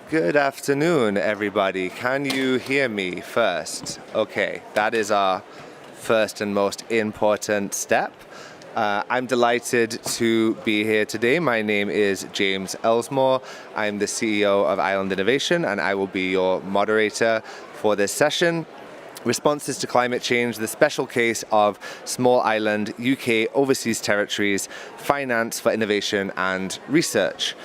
Good afternoon, everybody. Can you hear me first? Okay, that is our first and most important step. I'm delighted to be here today. My name is James Elsmore. I'm the CEO of Island Innovation, and I will be your moderator for this session. Responses to climate change, the special case of small island UK overseas territories, finance for innovation and research.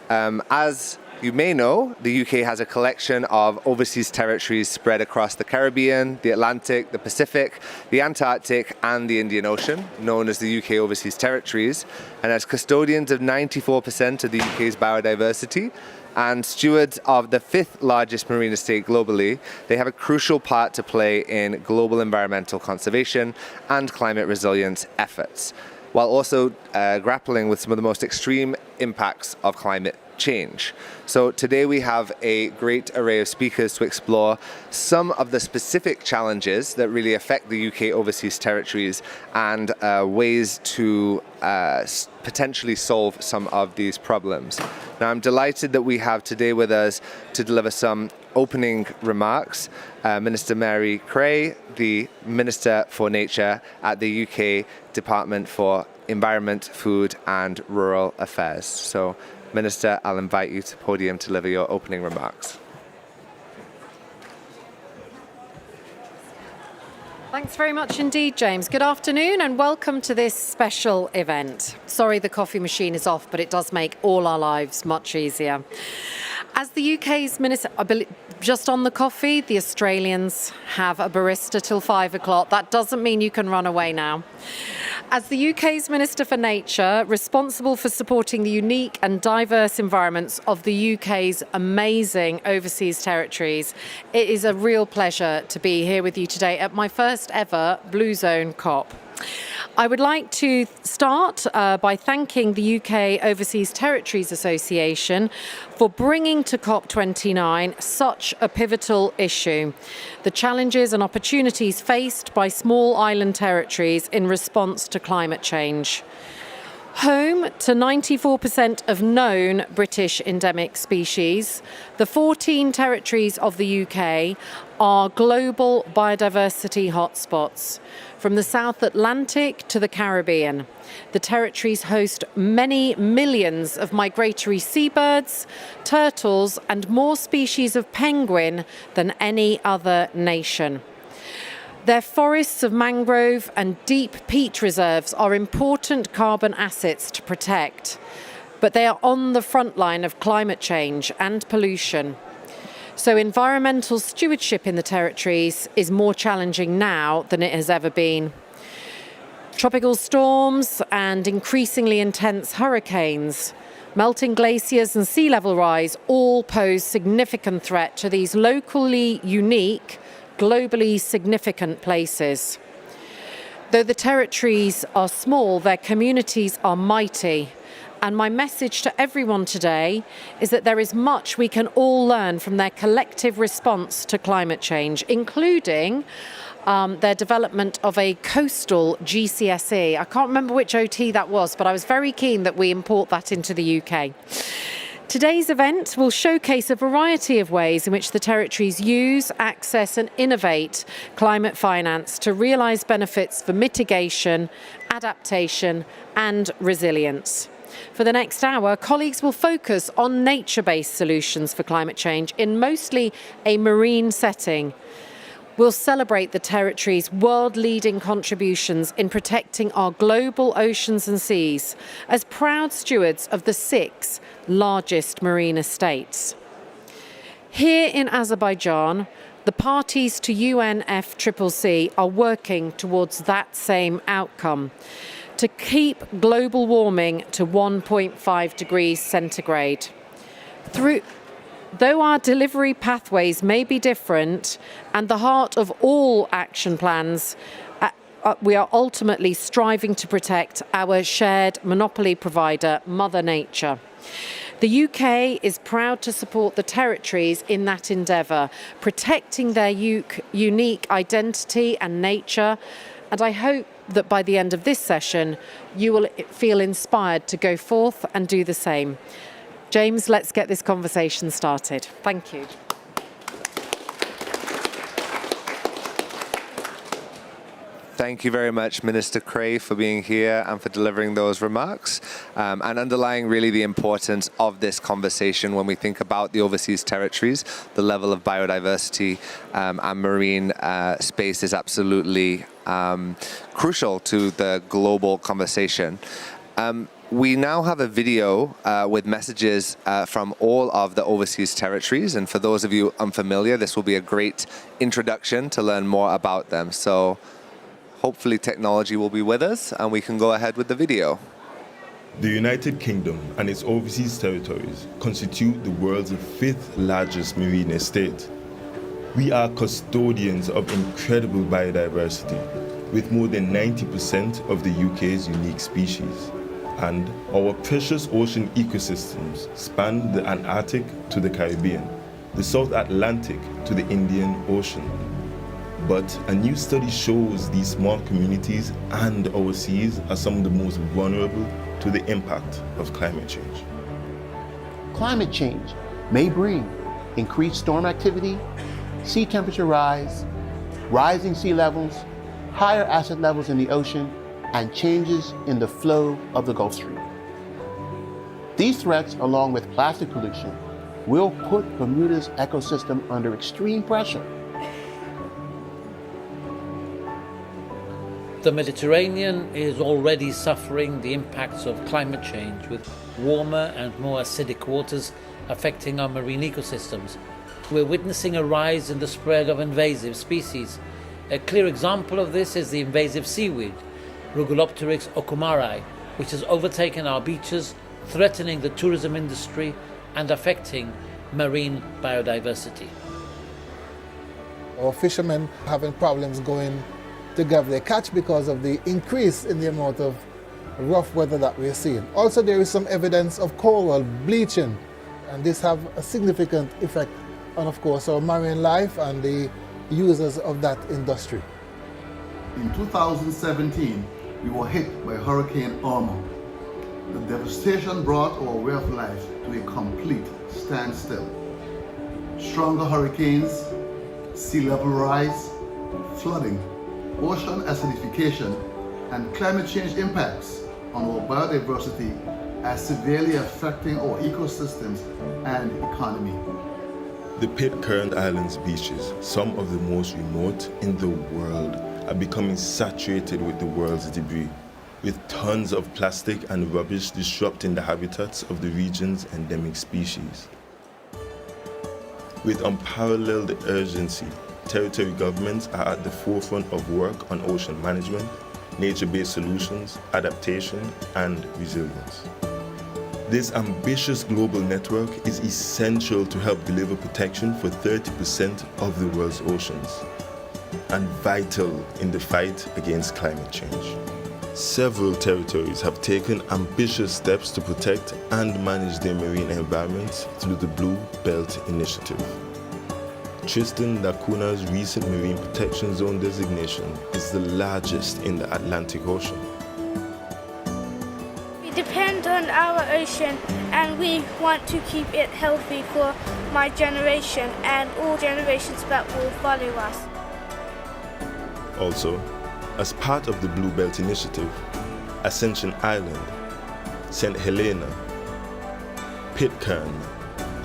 As you may know, the UK has a collection of overseas territories spread across the Caribbean, the Atlantic, the Pacific, the Antarctic and the Indian Ocean, known as the UK Overseas Territories. And as custodians of 94% of the UK's biodiversity and stewards of the 5th largest marine estate globally, they have a crucial part to play in global environmental conservation and climate resilience efforts, while also grappling with some of the most extreme impacts of climate change. So today we have a great array of speakers to explore some of the specific challenges that really affect the UK overseas territories and ways to potentially solve some of these problems. Now, I'm delighted that we have today with us to deliver some opening remarks Minister Mary Creagh, the Minister for Nature at the UK Department for Environment, Food and Rural Affairs. So, Minister, I'll invite you to the podium to deliver your opening remarks. Thanks very much indeed, James. Good afternoon and welcome to this special event. Sorry the coffee machine is off, but it does make all our lives much easier. As the UK's Minister, just on the coffee, the Australians have a barista till 5 o'clock. That doesn't mean you can run away now. As the UK's Minister for Nature, responsible for supporting the unique and diverse environments of the UK's amazing overseas territories, it is a real pleasure to be here with you today at my first ever Blue Zone COP. I would like to start by thanking the UK Overseas Territories Association for bringing to COP29 such a pivotal issue, the challenges and opportunities faced by small island territories in response to climate change. Home to 94% of known British endemic species, the 14 territories of the UK are global biodiversity hotspots. From the South Atlantic to the Caribbean, the territories host many millions of migratory seabirds, turtles, and more species of penguin than any other nation. Their forests of mangrove and deep peat reserves are important carbon assets to protect, but they are on the front line of climate change and pollution. So environmental stewardship in the territories is more challenging now than it has ever been. Tropical storms and increasingly intense hurricanes, melting glaciers and sea level rise all pose significant threat to these locally unique, globally significant places. Though the territories are small, their communities are mighty. And my message to everyone today is that there is much we can all learn from their collective response to climate change, including their development of a coastal GCSE. I can't remember which OT that was, but I was very keen that we import that into the UK. Today's event will showcase a variety of ways in which the territories use, access and innovate climate finance to realise benefits for mitigation, adaptation and resilience. For the next hour, colleagues will focus on nature-based solutions for climate change in mostly a marine setting. We'll celebrate the territory's world-leading contributions in protecting our global oceans and seas as proud stewards of the 6 largest marine estates. Here in Azerbaijan, the parties to UNFCCC are working towards that same outcome, to keep global warming to 1.5 degrees centigrade. Though our delivery pathways may be different and the heart of all action plans, we are ultimately striving to protect our shared monopoly provider, Mother Nature. The UK is proud to support the territories in that endeavour, protecting their unique identity and nature, and I hope that by the end of this session, you will feel inspired to go forth and do the same. James, let's get this conversation started. Thank you. Thank you very much, Minister Cray, for being here and for delivering those remarks and underlying really the importance of this conversation when we think about the overseas territories. The level of biodiversity and marine space is absolutely crucial to the global conversation. We now have a video with messages from all of the overseas territories, and for those of you unfamiliar, this will be a great introduction to learn more about them. So hopefully technology will be with us and we can go ahead with the video. The United Kingdom and its overseas territories constitute the world's 5th largest marine estate. We are custodians of incredible biodiversity, with more than 90% of the UK's unique species. And our precious ocean ecosystems span the Antarctic to the Caribbean, the South Atlantic to the Indian Ocean. But a new study shows these small communities and our seas are some of the most vulnerable to the impact of climate change. Climate change may bring increased storm activity, sea temperature rise, rising sea levels, higher acid levels in the ocean, and changes in the flow of the Gulf Stream. These threats, along with plastic pollution, will put Bermuda's ecosystem under extreme pressure. The Mediterranean is already suffering the impacts of climate change, with warmer and more acidic waters affecting our marine ecosystems. We're witnessing a rise in the spread of invasive species. A clear example of this is the invasive seaweed, Rugulopteryx okumari, which has overtaken our beaches, threatening the tourism industry and affecting marine biodiversity. Our fishermen having problems going to gather their catch because of the increase in the amount of rough weather that we're seeing. Also, there is some evidence of coral bleaching, and this have a significant effect on, of course, our marine life and the users of that industry. In 2017, we were hit by Hurricane Irma. The devastation brought our way of life to a complete standstill. Stronger hurricanes, sea level rise, flooding, ocean acidification, and climate change impacts on our biodiversity are severely affecting our ecosystems and economy. The Pitcairn Islands beaches, some of the most remote in the world, are becoming saturated with the world's debris, with tons of plastic and rubbish disrupting the habitats of the region's endemic species. With unparalleled urgency, territory governments are at the forefront of work on ocean management, nature-based solutions, adaptation, and resilience. This ambitious global network is essential to help deliver protection for 30% of the world's oceans, and vital in the fight against climate change. Several territories have taken ambitious steps to protect and manage their marine environments through the Blue Belt Initiative. Tristan da Cuna's recent Marine Protection Zone designation is the largest in the Atlantic Ocean. We depend on our ocean and we want to keep it healthy for my generation and all generations that will follow us. Also, as part of the Blue Belt Initiative, Ascension Island, St. Helena, Pitcairn,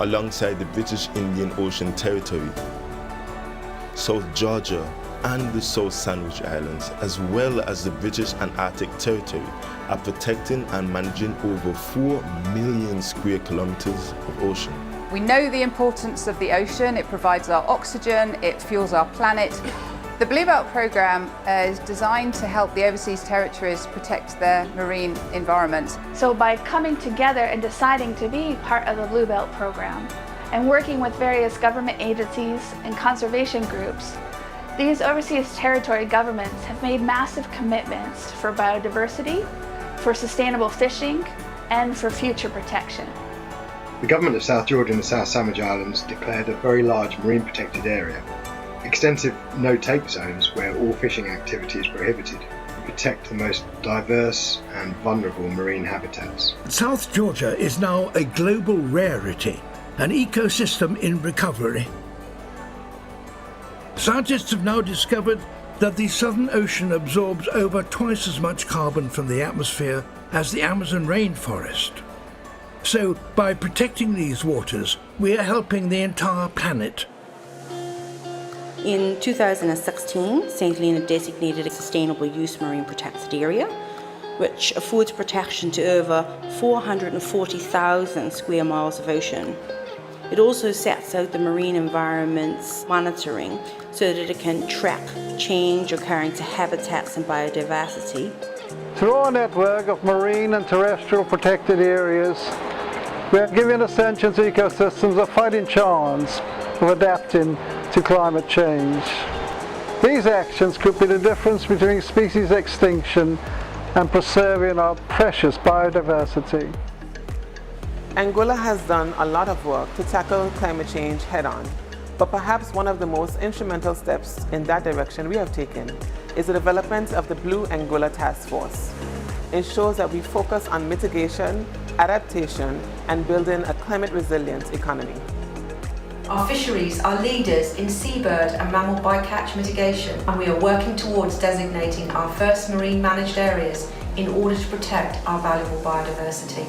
alongside the British Indian Ocean Territory, South Georgia and the South Sandwich Islands, as well as the British Antarctic Territory, are protecting and managing over 4 million square kilometers of ocean. We know the importance of the ocean. It provides our oxygen, it fuels our planet. The Blue Belt programme is designed to help the overseas territories protect their marine environment. So by coming together and deciding to be part of the Blue Belt program and working with various government agencies and conservation groups, these overseas territory governments have made massive commitments for biodiversity, for sustainable fishing, and for future protection. The government of South Georgia and the South Sandwich Islands declared a very large marine protected area, extensive no-take zones where all fishing activity is prohibited, and protect the most diverse and vulnerable marine habitats. South Georgia is now a global rarity, an ecosystem in recovery. Scientists have now discovered that the Southern Ocean absorbs over twice as much carbon from the atmosphere as the Amazon rainforest. So, by protecting these waters, we are helping the entire planet. In 2016, St. Helena designated a sustainable use marine protected area, which affords protection to over 440,000 square miles of ocean. It also sets out the marine environment's monitoring so that it can track change occurring to habitats and biodiversity. Through our network of marine and terrestrial protected areas, we are giving the sentient ecosystems a fighting chance of adapting to climate change. These actions could be the difference between species extinction and preserving our precious biodiversity. Angola has done a lot of work to tackle climate change head-on, but perhaps one of the most instrumental steps in that direction we have taken is the development of the Blue Angola Task Force. It shows that we focus on mitigation, adaptation, and building a climate-resilient economy. Our fisheries are leaders in seabird and mammal bycatch mitigation, and we are working towards designating our first marine managed areas in order to protect our valuable biodiversity.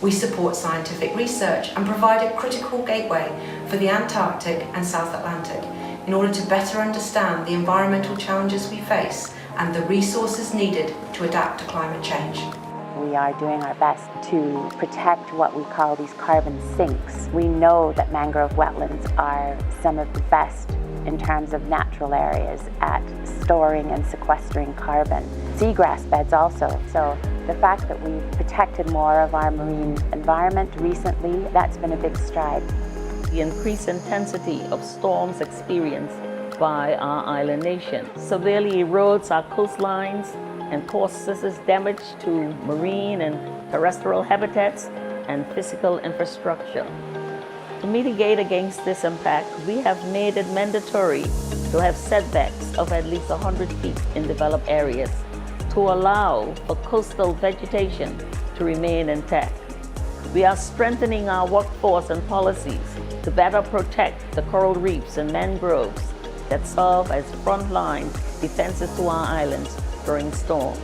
We support scientific research and provide a critical gateway for the Antarctic and South Atlantic in order to better understand the environmental challenges we face and the resources needed to adapt to climate change. We are doing our best to protect what we call these carbon sinks. We know that mangrove wetlands are some of the best in terms of natural areas at storing and sequestering carbon. Seagrass beds also. So the fact that we've protected more of our marine environment recently, that's been a big stride. The increased intensity of storms experienced by our island nation severely erodes our coastlines and causes damage to marine and terrestrial habitats and physical infrastructure. To mitigate against this impact, we have made it mandatory to have setbacks of at least 100 feet in developed areas to allow for coastal vegetation to remain intact. We are strengthening our workforce and policies to better protect the coral reefs and mangroves that serve as frontline defenses to our islands during storms.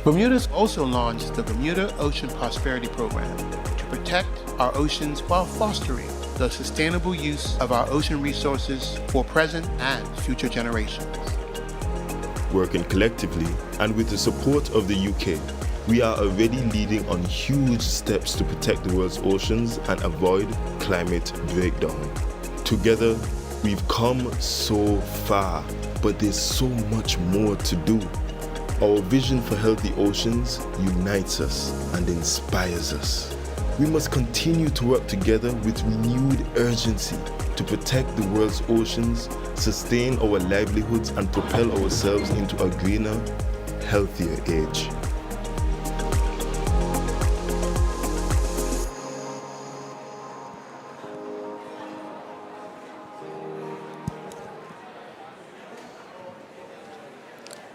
Bermuda's also launched the Bermuda Ocean Prosperity Program to protect our oceans while fostering the sustainable use of our ocean resources for present and future generations. Working collectively and with the support of the UK, we are already leading on huge steps to protect the world's oceans and avoid climate breakdown. Together, we've come so far, but there's so much more to do. Our vision for healthy oceans unites us and inspires us. We must continue to work together with renewed urgency to protect the world's oceans, sustain our livelihoods, and propel ourselves into a greener, healthier age.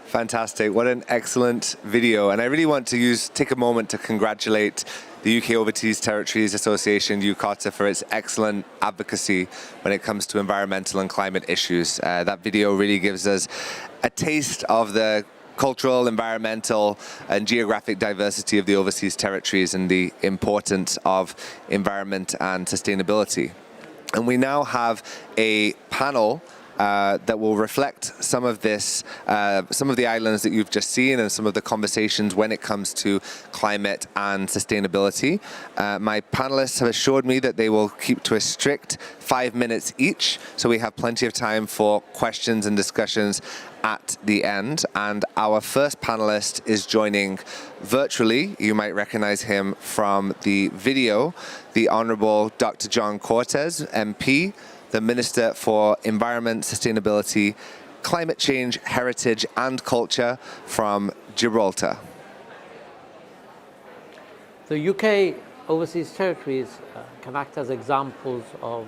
Fantastic. What an excellent video. And I really want to take a moment to congratulate the UK Overseas Territories Association, UKOTs, for its excellent advocacy when it comes to environmental and climate issues. That video really gives us a taste of the cultural, environmental, and geographic diversity of the overseas territories and the importance of environment and sustainability. And we now have a panel that will reflect some of this, some of the islands that you've just seen and some of the conversations when it comes to climate and sustainability. My panelists have assured me that they will keep to a strict 5 minutes each, so we have plenty of time for questions and discussions at the end. And our first panelist is joining virtually. You might recognize him from the video, the Honourable Dr. John Cortez, MP, the Minister for Environment, Sustainability, Climate Change, Heritage and Culture from Gibraltar. The UK overseas territories can act as examples of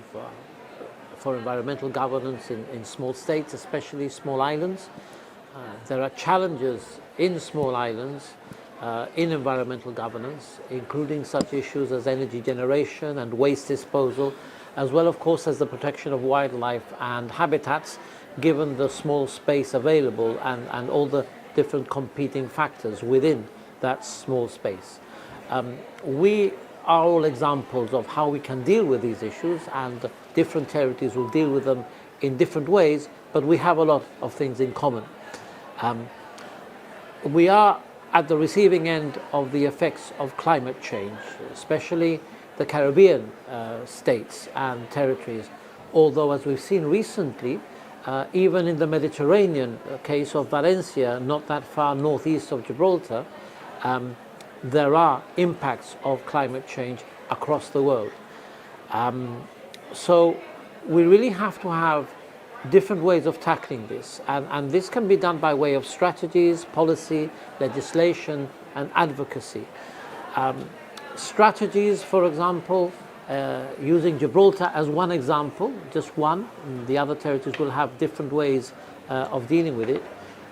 for environmental governance in small states, especially small islands. There are challenges in small islands in environmental governance, including such issues as energy generation and waste disposal, as well, of course, as the protection of wildlife and habitats, given the small space available and all the different competing factors within that small space. We are all examples of how we can deal with these issues, and different territories will deal with them in different ways, but we have a lot of things in common. We are at the receiving end of the effects of climate change, especially the Caribbean states and territories, although, as we've seen recently, even in the Mediterranean case of Valencia, not that far northeast of Gibraltar, there are impacts of climate change across the world. So we really have to have different ways of tackling this, and this can be done by way of strategies, policy, legislation, and advocacy. Strategies, for example, using Gibraltar as one example, just one, the other territories will have different ways of dealing with it.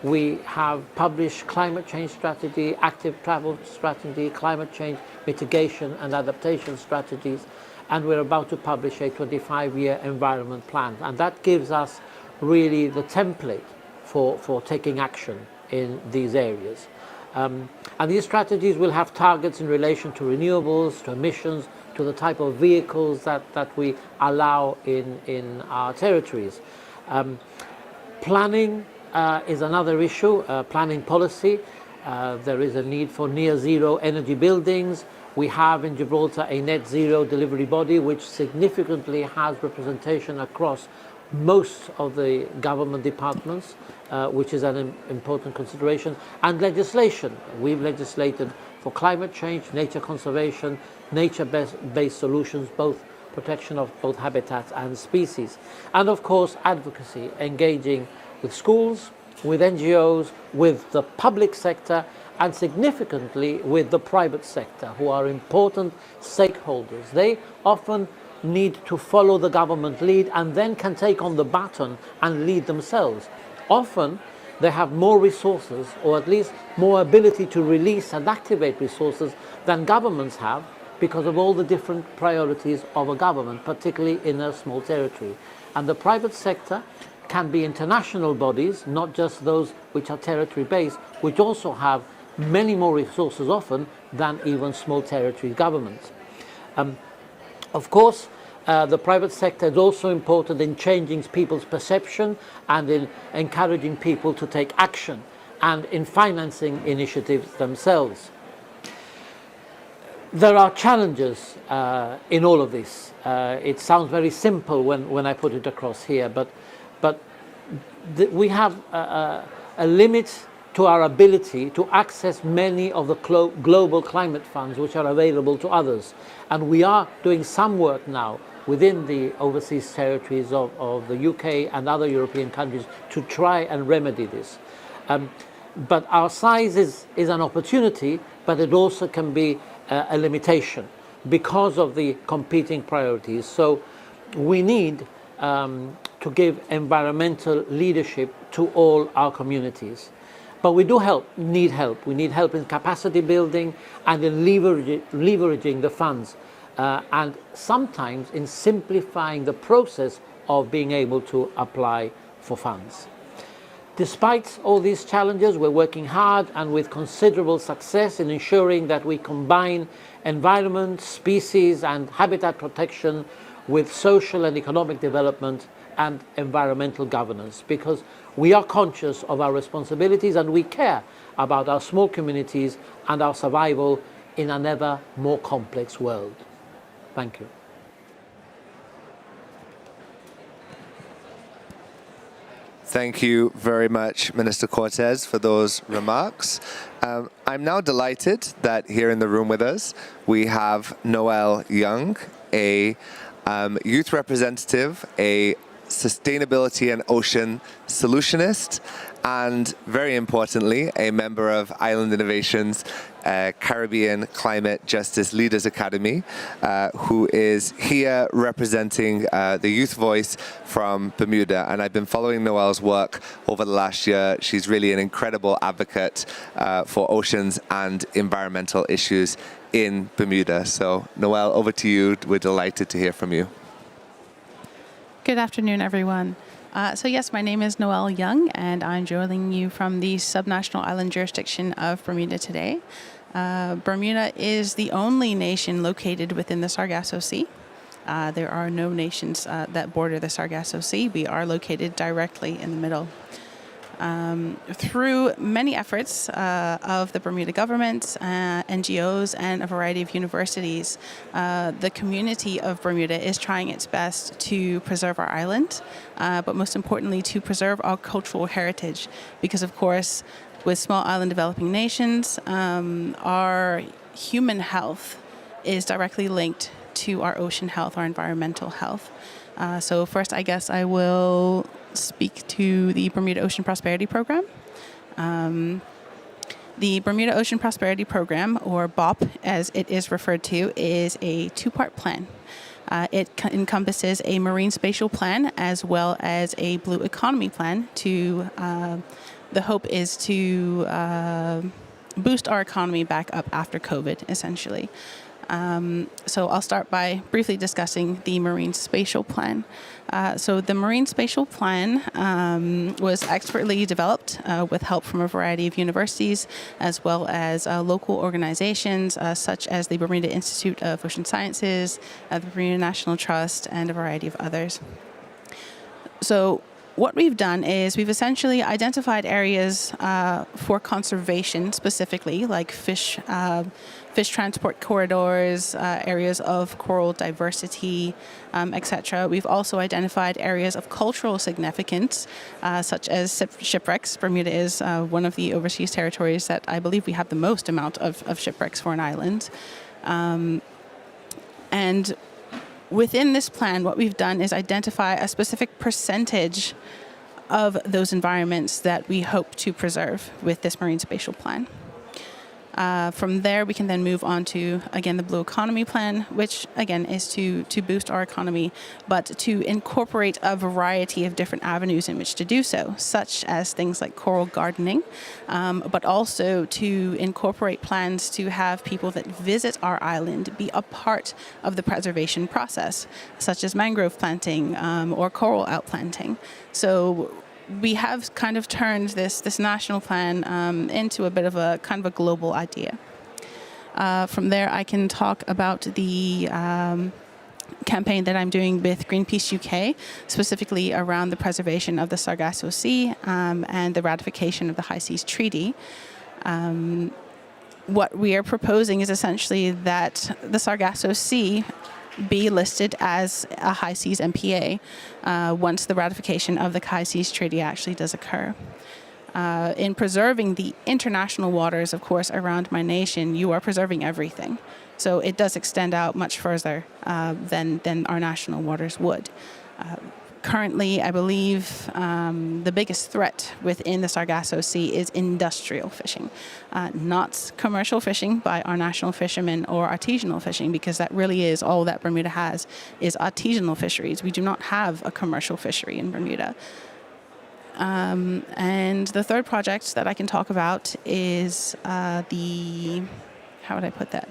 We have published climate change strategy, active travel strategy, climate change mitigation and adaptation strategies, and we're about to publish a 25-year environment plan. And that gives us really the template for taking action in these areas. And these strategies will have targets in relation to renewables, to emissions, to the type of vehicles that we allow in our territories. Planning is another issue, planning policy. There is a need for near zero energy buildings. We have in Gibraltar a net zero delivery body which significantly has representation across most of the government departments, which is an important consideration. And legislation. We've legislated for climate change, nature conservation, nature-based solutions, both protection of both habitats and species. And of course, advocacy, engaging with schools, with NGOs, with the public sector, and significantly with the private sector, who are important stakeholders. They often need to follow the government lead and then can take on the baton and lead themselves. Often they have more resources, or at least more ability to release and activate resources than governments have, because of all the different priorities of a government, particularly in a small territory. And the private sector can be international bodies, not just those which are territory-based, which also have many more resources often than even small territory governments. Of course, the private sector is also important in changing people's perception and in encouraging people to take action and in financing initiatives themselves. There are challenges in all of this. It sounds very simple when I put it across here, but we have a limit to our ability to access many of the global climate funds which are available to others. And we are doing some work now within the overseas territories of the UK and other European countries to try and remedy this. But our size is an opportunity, but it also can be a limitation because of the competing priorities. So we need to give environmental leadership to all our communities. But we do need help. We need help in capacity building and in leveraging the funds, and sometimes in simplifying the process of being able to apply for funds. Despite all these challenges, we're working hard and with considerable success in ensuring that we combine environment, species and habitat protection with social and economic development and environmental governance, because we are conscious of our responsibilities and we care about our small communities and our survival in an ever more complex world. Thank you. Thank you very much, Minister Cortez, for those remarks. I'm now delighted that here in the room with us, we have Noel Young, a youth representative, a sustainability and ocean solutionist, and very importantly, a member of Island Innovation's Caribbean Climate Justice Leaders Academy, who is here representing the youth voice from Bermuda. And I've been following Noelle's work over the last year. She's really an incredible advocate for oceans and environmental issues in Bermuda. So Noelle, over to you. We're delighted to hear from you. Good afternoon, everyone. So yes, my name is Noelle Young, and I'm joining you from the subnational island jurisdiction of Bermuda today. Bermuda is the only nation located within the Sargasso Sea. There are no nations that border the Sargasso Sea. We are located directly in the middle. Through many efforts of the Bermuda government, NGOs, and a variety of universities, the community of Bermuda is trying its best to preserve our island, but most importantly to preserve our cultural heritage, because of course with small island developing nations, our human health is directly linked to our ocean health, our environmental health. So first, I guess I will speak to the Bermuda Ocean Prosperity Program. The Bermuda Ocean Prosperity Program, or BOP as it is referred to, is a two-part plan. It encompasses a marine spatial plan as well as a blue economy plan. The hope is to boost our economy back up after COVID, essentially. So I'll start by briefly discussing the Marine Spatial Plan. So the Marine Spatial Plan was expertly developed with help from a variety of universities as well as local organizations such as the Bermuda Institute of Ocean Sciences, the Bermuda National Trust, and a variety of others. So what we've done is we've essentially identified areas for conservation specifically, like fish transport corridors, areas of coral diversity, etc. We've also identified areas of cultural significance, such as shipwrecks. Bermuda is one of the overseas territories that I believe we have the most amount of shipwrecks for an island. And within this plan, what we've done is identify a specific percentage of those environments that we hope to preserve with this Marine Spatial Plan. From there, we can then move on to, again, the Blue Economy Plan, which, again, is to boost our economy, but to incorporate a variety of different avenues in which to do so, such as things like coral gardening, but also to incorporate plans to have people that visit our island be a part of the preservation process, such as mangrove planting or coral outplanting. So we have kind of turned this national plan into a bit of a kind of a global idea. From there, I can talk about the campaign that I'm doing with Greenpeace UK, specifically around the preservation of the Sargasso Sea and the ratification of the High Seas Treaty. What we are proposing is essentially that the Sargasso Sea be listed as a high seas MPA once the ratification of the High Seas Treaty actually does occur. In preserving the international waters, of course, around my nation, you are preserving everything. So it does extend out much further than our national waters would. Currently, I believe the biggest threat within the Sargasso Sea is industrial fishing, not commercial fishing by our national fishermen or artisanal fishing, because that really is all that Bermuda has is artisanal fisheries. We do not have a commercial fishery in Bermuda. And the third project that I can talk about is how would I put that?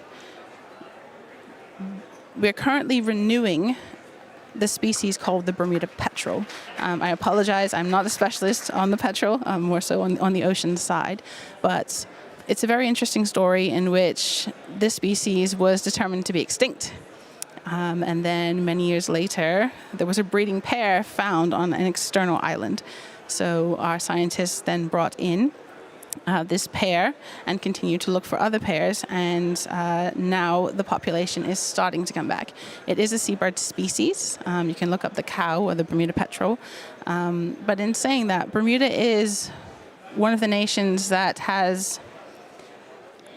We're currently renewing the species called the Bermuda petrel. I apologize, I'm not a specialist on the petrel, more so on the ocean side, but it's a very interesting story in which this species was determined to be extinct. And then many years later, there was a breeding pair found on an external island. So our scientists then brought in this pair and continue to look for other pairs, and now the population is starting to come back. It is a seabird species. You can look up the cow or the Bermuda petrel. But in saying that, Bermuda is one of the nations that has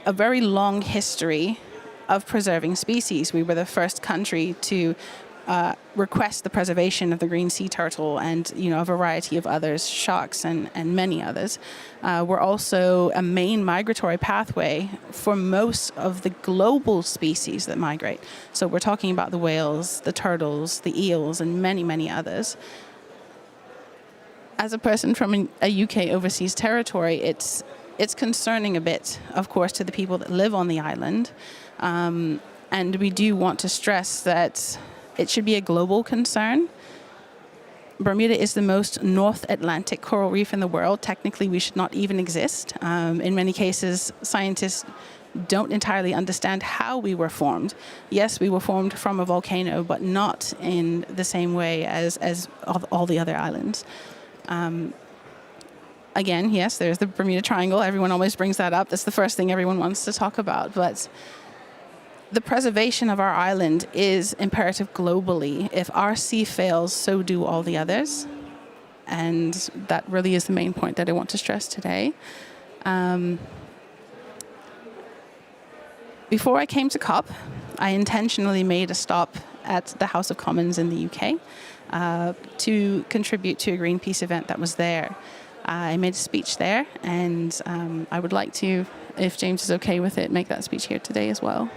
a very long history of preserving species. We were the first country to request the preservation of the green sea turtle and, a variety of others, sharks and many others. We're also a main migratory pathway for most of the global species that migrate. So we're talking about the whales, the turtles, the eels, and many, many others. As a person from a UK overseas territory, it's concerning a bit, of course, to the people that live on the island. And we do want to stress that it should be a global concern. Bermuda is the most North Atlantic coral reef in the world. Technically, we should not even exist. In many cases, scientists don't entirely understand how we were formed. Yes, we were formed from a volcano, but not in the same way as all the other islands. Again, yes, there's the Bermuda Triangle. Everyone always brings that up. That's the first thing everyone wants to talk about. But the preservation of our island is imperative globally. If our sea fails, so do all the others. And that really is the main point that I want to stress today. Before I came to COP, I intentionally made a stop at the House of Commons in the UK to contribute to a Greenpeace event that was there. I made a speech there, and I would like to, if James is okay with it, make that speech here today as well.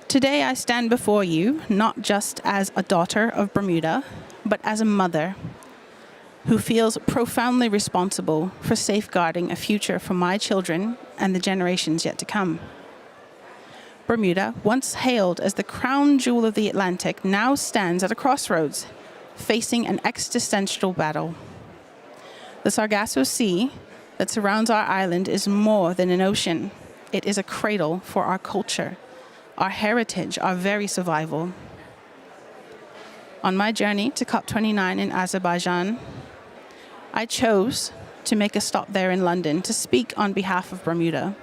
Today I stand before you not just as a daughter of Bermuda, but as a mother who feels profoundly responsible for safeguarding a future for my children and the generations yet to come. Bermuda, once hailed as the crown jewel of the Atlantic, now stands at a crossroads, facing an existential battle. The Sargasso Sea that surrounds our island is more than an ocean. It is a cradle for our culture, our heritage, our very survival. On my journey to COP29 in Azerbaijan, I chose to make a stop there in London to speak on behalf of Bermuda.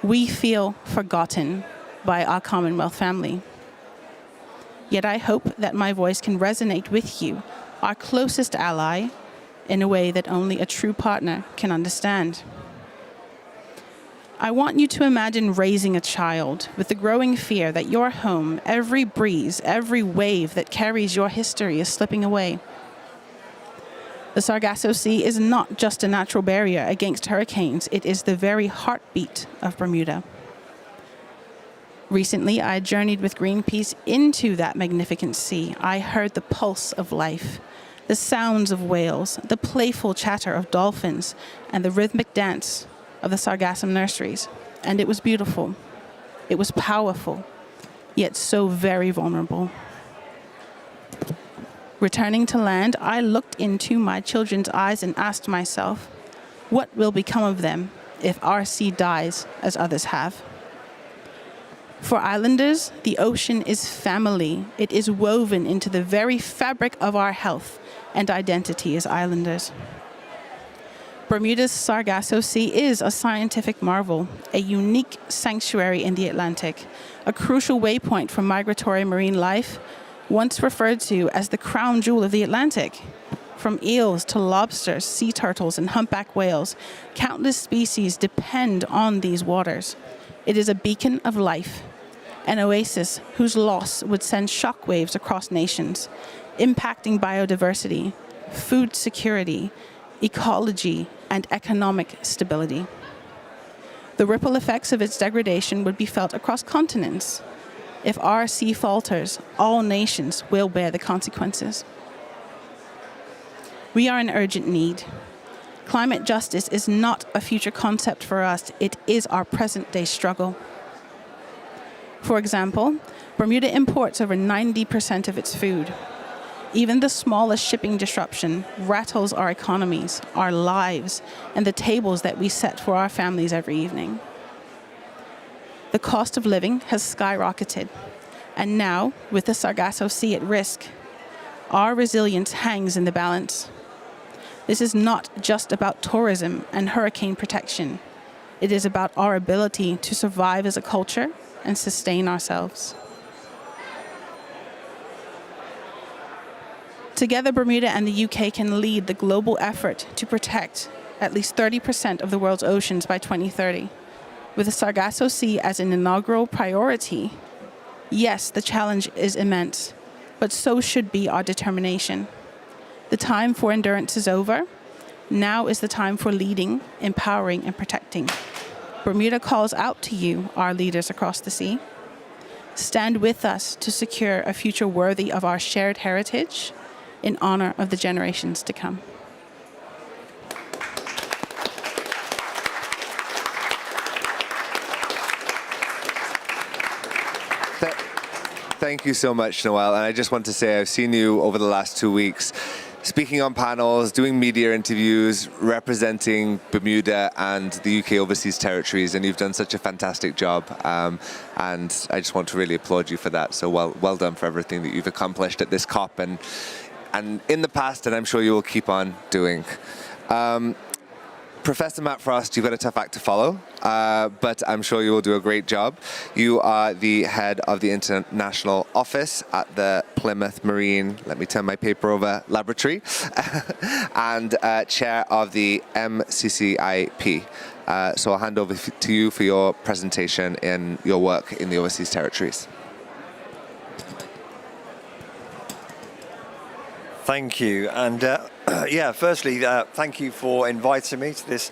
We feel forgotten by our Commonwealth family. Yet I hope that my voice can resonate with you, our closest ally, in a way that only a true partner can understand. I want you to imagine raising a child with the growing fear that your home, every breeze, every wave that carries your history is slipping away. The Sargasso Sea is not just a natural barrier against hurricanes, it is the very heartbeat of Bermuda. Recently, I journeyed with Greenpeace into that magnificent sea. I heard the pulse of life, the sounds of whales, the playful chatter of dolphins, and the rhythmic dance of the sargassum nurseries. And it was beautiful. It was powerful, yet so very vulnerable. Returning to land, I looked into my children's eyes and asked myself, what will become of them if our sea dies as others have? For islanders, the ocean is family. It is woven into the very fabric of our health and identity as islanders. Bermuda's Sargasso Sea is a scientific marvel, a unique sanctuary in the Atlantic, a crucial waypoint for migratory marine life, once referred to as the crown jewel of the Atlantic. From eels to lobsters, sea turtles, and humpback whales, countless species depend on these waters. It is a beacon of life, an oasis whose loss would send shockwaves across nations, impacting biodiversity, food security, ecology, and economic stability. The ripple effects of its degradation would be felt across continents. If our sea falters, all nations will bear the consequences. We are in urgent need. Climate justice is not a future concept for us, it is our present-day struggle. For example, Bermuda imports over 90% of its food. Even the smallest shipping disruption rattles our economies, our lives, and the tables that we set for our families every evening. The cost of living has skyrocketed, and now, with the Sargasso Sea at risk, our resilience hangs in the balance. This is not just about tourism and hurricane protection. It is about our ability to survive as a culture and sustain ourselves. Together, Bermuda and the UK can lead the global effort to protect at least 30% of the world's oceans by 2030. With the Sargasso Sea as an inaugural priority, yes, the challenge is immense, but so should be our determination. The time for endurance is over. Now is the time for leading, empowering, and protecting. Bermuda calls out to you, our leaders across the sea. Stand with us to secure a future worthy of our shared heritage in honor of the generations to come. Thank you so much, Noelle. And I just want to say I've seen you over the last 2 weeks speaking on panels, doing media interviews, representing Bermuda and the UK overseas territories, and you've done such a fantastic job. And I just want to really applaud you for that. So well done for everything that you've accomplished at this COP and in the past, and I'm sure you will keep on doing. Professor Matt Frost, you've got a tough act to follow, but I'm sure you will do a great job. You are the head of the International Office at the Plymouth Marine, let me turn my paper over, laboratory, and chair of the MCCIP. So I'll hand over to you for your presentation in your work in the overseas territories. Thank you, and yeah, firstly, thank you for inviting me to this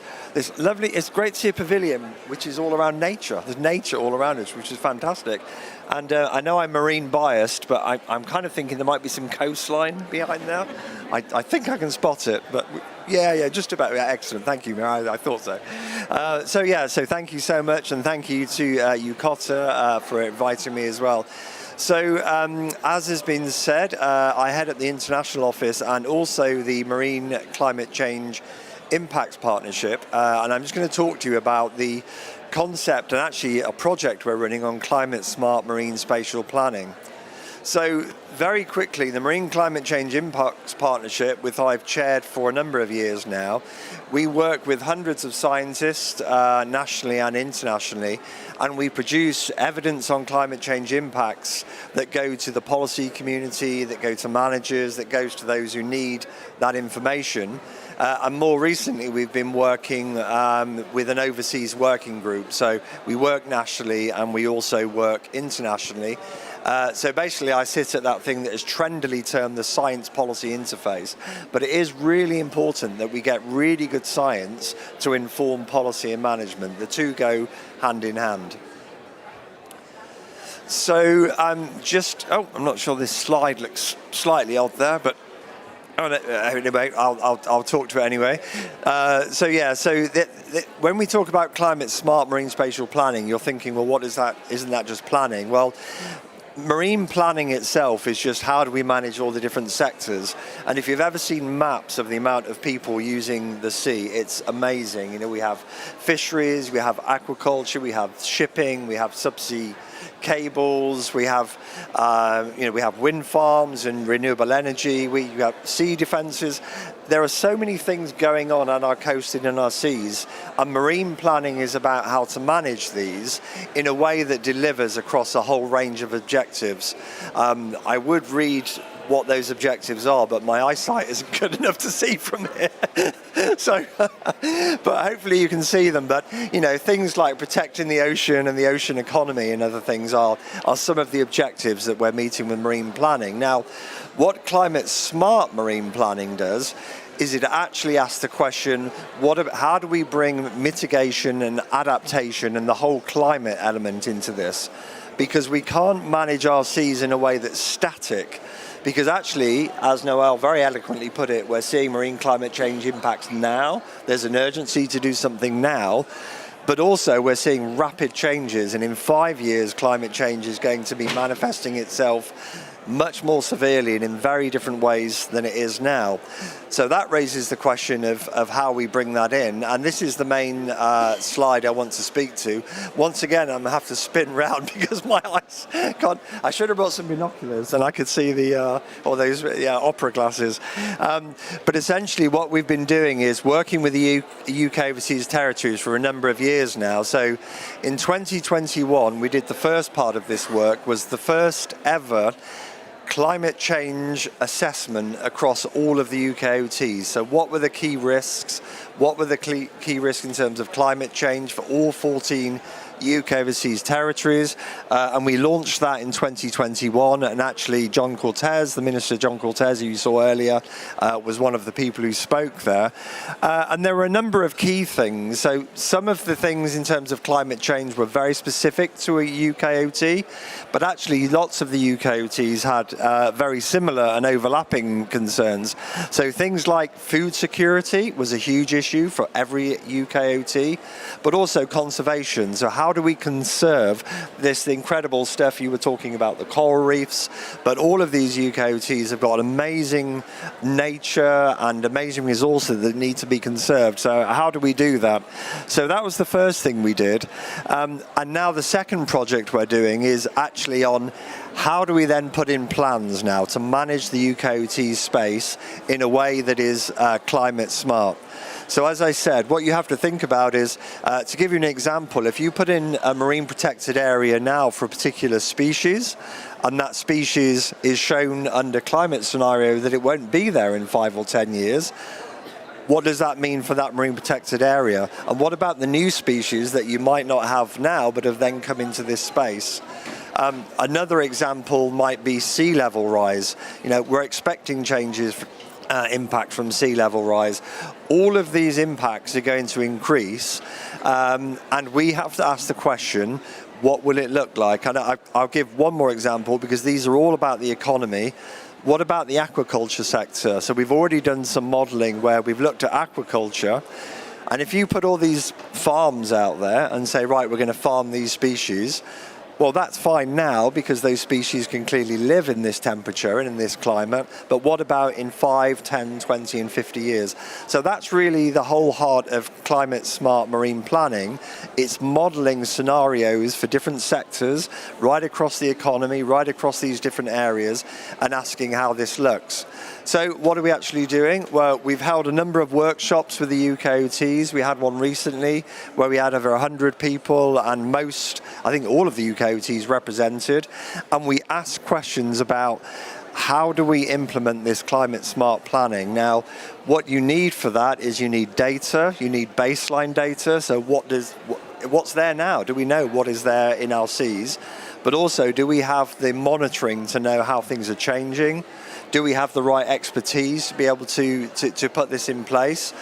lovely, it's great to see a pavilion which is all around nature. There's nature all around us, which is fantastic. And I know I'm marine biased, but I'm kind of thinking there might be some coastline behind there. I think I can spot it, but yeah, just about. Yeah, excellent, thank you, I thought so. So thank you so much, and thank you to UKOTs for inviting me as well. So, as has been said, I head up the International Office and also the Marine Climate Change Impacts Partnership, and I'm just going to talk to you about the concept and actually a project we're running on climate smart marine spatial planning. So, very quickly, the Marine Climate Change Impacts Partnership, which I've chaired for a number of years now, we work with hundreds of scientists nationally and internationally, and we produce evidence on climate change impacts that go to the policy community, that go to managers, that goes to those who need that information. And more recently, we've been working with an overseas working group. So we work nationally and we also work internationally. So basically, I sit at that thing that is trendily termed the science policy interface. But it is really important that we get really good science to inform policy and management. The two go hand in hand. So I'm not sure this slide looks slightly odd there, but anyway, I'll talk to it anyway. When we talk about climate smart marine spatial planning, you're thinking, well, what is that? Isn't that just planning? Well, marine planning itself is just how do we manage all the different sectors. And if you've ever seen maps of the amount of people using the sea, it's amazing. You know, we have fisheries, we have aquaculture, we have shipping, we have subsea cables, we have we have wind farms and renewable energy, we have sea defences. There are so many things going on our coast and in our seas, and marine planning is about how to manage these in a way that delivers across a whole range of objectives. I would read what those objectives are, but my eyesight isn't good enough to see from here. But hopefully you can see them. But things like protecting the ocean and the ocean economy and other things are some of the objectives that we're meeting with marine planning. Now, what climate smart marine planning does is it actually asks the question, how do we bring mitigation and adaptation and the whole climate element into this? Because we can't manage our seas in a way that's static. Because actually, as Noelle very eloquently put it, we're seeing marine climate change impacts now. There's an urgency to do something now. But also we're seeing rapid changes, and in 5 years, climate change is going to be manifesting itself much more severely and in very different ways than it is now. So that raises the question of how we bring that in. And this is the main slide I want to speak to. Once again, I'm going to have to spin round because my eyes can't. I should have brought some binoculars and I could see all those opera glasses. But essentially what we've been doing is working with the UK overseas territories for a number of years now. So in 2021, we did the first part of this work, was the first ever climate change assessment across all of the UKOTs. So what were the key risks? What were the key risks in terms of climate change for all 14 UK overseas territories, and we launched that in 2021, and actually John Cortez, the Minister John Cortez, who you saw earlier, was one of the people who spoke there. And there were a number of key things. So some of the things in terms of climate change were very specific to a UKOT, but actually lots of the UKOTs had very similar and overlapping concerns. So things like food security was a huge issue for every UKOT, but also conservation. So how do we conserve this incredible stuff you were talking about, the coral reefs, but all of these UKOTs have got amazing nature and amazing resources that need to be conserved. So how do we do that? So that was the first thing we did. And now the second project we're doing is actually on how do we then put in plans now to manage the UKOT space in a way that is climate smart. So as I said, what you have to think about is, to give you an example, if you put in a marine protected area now for a particular species, and that species is shown under climate scenario that it won't be there in 5 or 10 years, what does that mean for that marine protected area? And what about the new species that you might not have now but have then come into this space? Another example might be sea level rise. You know, we're expecting changes, impact from sea level rise. All of these impacts are going to increase, and we have to ask the question, what will it look like? And I'll give one more example, because these are all about the economy. What about the aquaculture sector? So we've already done some modelling where we've looked at aquaculture, and if you put all these farms out there and say, right, we're going to farm these species, well, that's fine now because those species can clearly live in this temperature and in this climate, but what about in 5, 10, 20 and 50 years? So that's really the whole heart of climate smart marine planning. It's modelling scenarios for different sectors right across the economy, right across these different areas, and asking how this looks. So what are we actually doing? Well, we've held a number of workshops with the UKOTs. We had one recently where we had over 100 people, and most, I think all of the UKOTs represented, and we asked questions about how do we implement this climate smart planning. Now, what you need for that is you need data, you need baseline data. So what's there now? Do we know what is there in our seas? But also, do we have the monitoring to know how things are changing? Do we have the right expertise to be able to put this in place?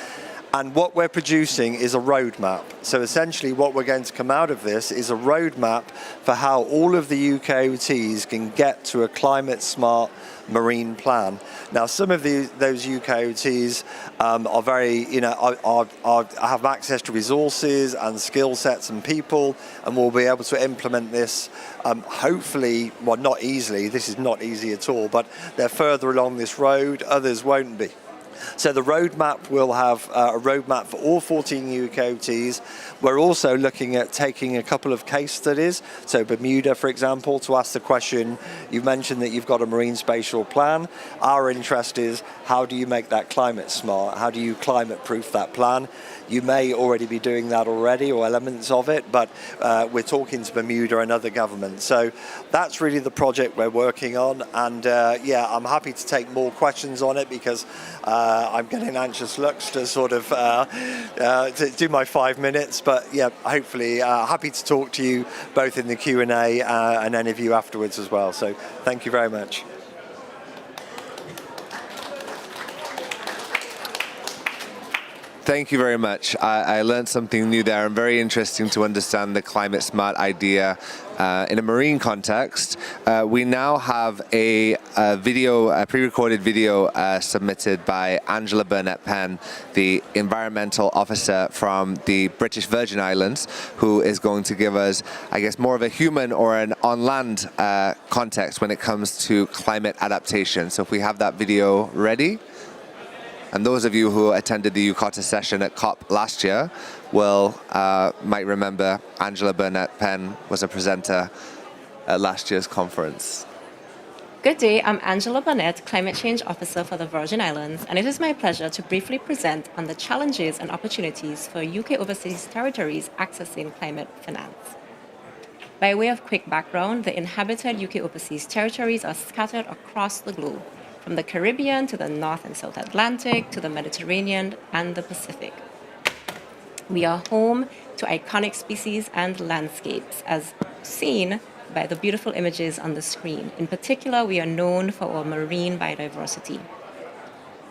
And what we're producing is a roadmap. So essentially what we're going to come out of this is a roadmap for how all of the UKOTs can get to a climate smart marine plan. Now, some of those UKOTs are very, have access to resources and skill sets and people, and will be able to implement this hopefully, well, not easily, this is not easy at all, but they're further along this road, others won't be. So the roadmap will have a roadmap for all 14 UKOTs. We're also looking at taking a couple of case studies. So Bermuda, for example, to ask the question, you've mentioned that you've got a marine spatial plan. Our interest is, how do you make that climate smart? How do you climate proof that plan? You may already be doing that already, or elements of it, but we're talking to Bermuda and other governments. So that's really the project we're working on. And yeah, I'm happy to take more questions on it, because I'm getting anxious looks to sort of to do my 5 minutes. But yeah, hopefully happy to talk to you both in the Q&A and any of you afterwards as well. So thank you very much. Thank you very much. I learned something new there, and very interesting to understand the climate smart idea in a marine context. We now have a pre-recorded video submitted by Angela Burnett-Penn, the environmental officer from the British Virgin Islands, who is going to give us, I guess, more of a human or an on-land context when it comes to climate adaptation. So if we have that video ready. And those of you who attended the UKOTs session at COP last year might remember Angela Burnett-Penn was a presenter at last year's conference. Good day, I'm Angela Burnett, Climate Change Officer for the Virgin Islands, and it is my pleasure to briefly present on the challenges and opportunities for UK overseas territories accessing climate finance. By way of quick background, the inhabited UK overseas territories are scattered across the globe, from the Caribbean to the North and South Atlantic to the Mediterranean and the Pacific. We are home to iconic species and landscapes, as seen by the beautiful images on the screen. In particular, we are known for our marine biodiversity.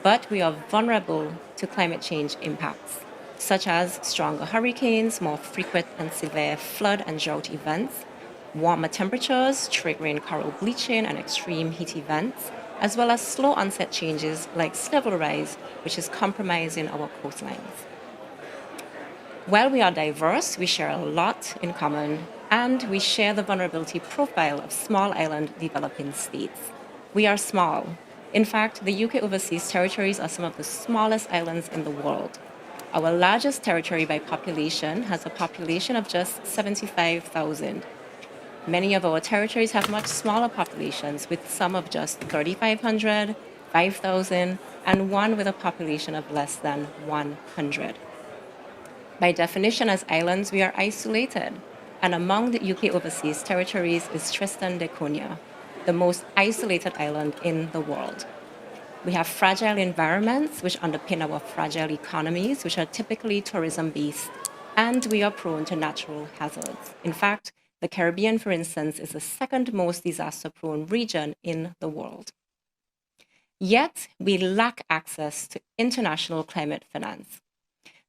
But we are vulnerable to climate change impacts, such as stronger hurricanes, more frequent and severe flood and drought events, warmer temperatures, triggering coral bleaching and extreme heat events, as well as slow onset changes like sea level rise, which is compromising our coastlines. While we are diverse, we share a lot in common, and we share the vulnerability profile of small island developing states. We are small. In fact, the UK overseas territories are some of the smallest islands in the world. Our largest territory by population has a population of just 75,000. Many of our territories have much smaller populations, with some of just 3,500, 5,000, and one with a population of less than 100. By definition, as islands, we are isolated, and among the UK overseas territories is Tristan da Cunha, the most isolated island in the world. We have fragile environments which underpin our fragile economies, which are typically tourism-based, and we are prone to natural hazards. In fact, the Caribbean, for instance, is the second most disaster-prone region in the world. Yet, we lack access to international climate finance.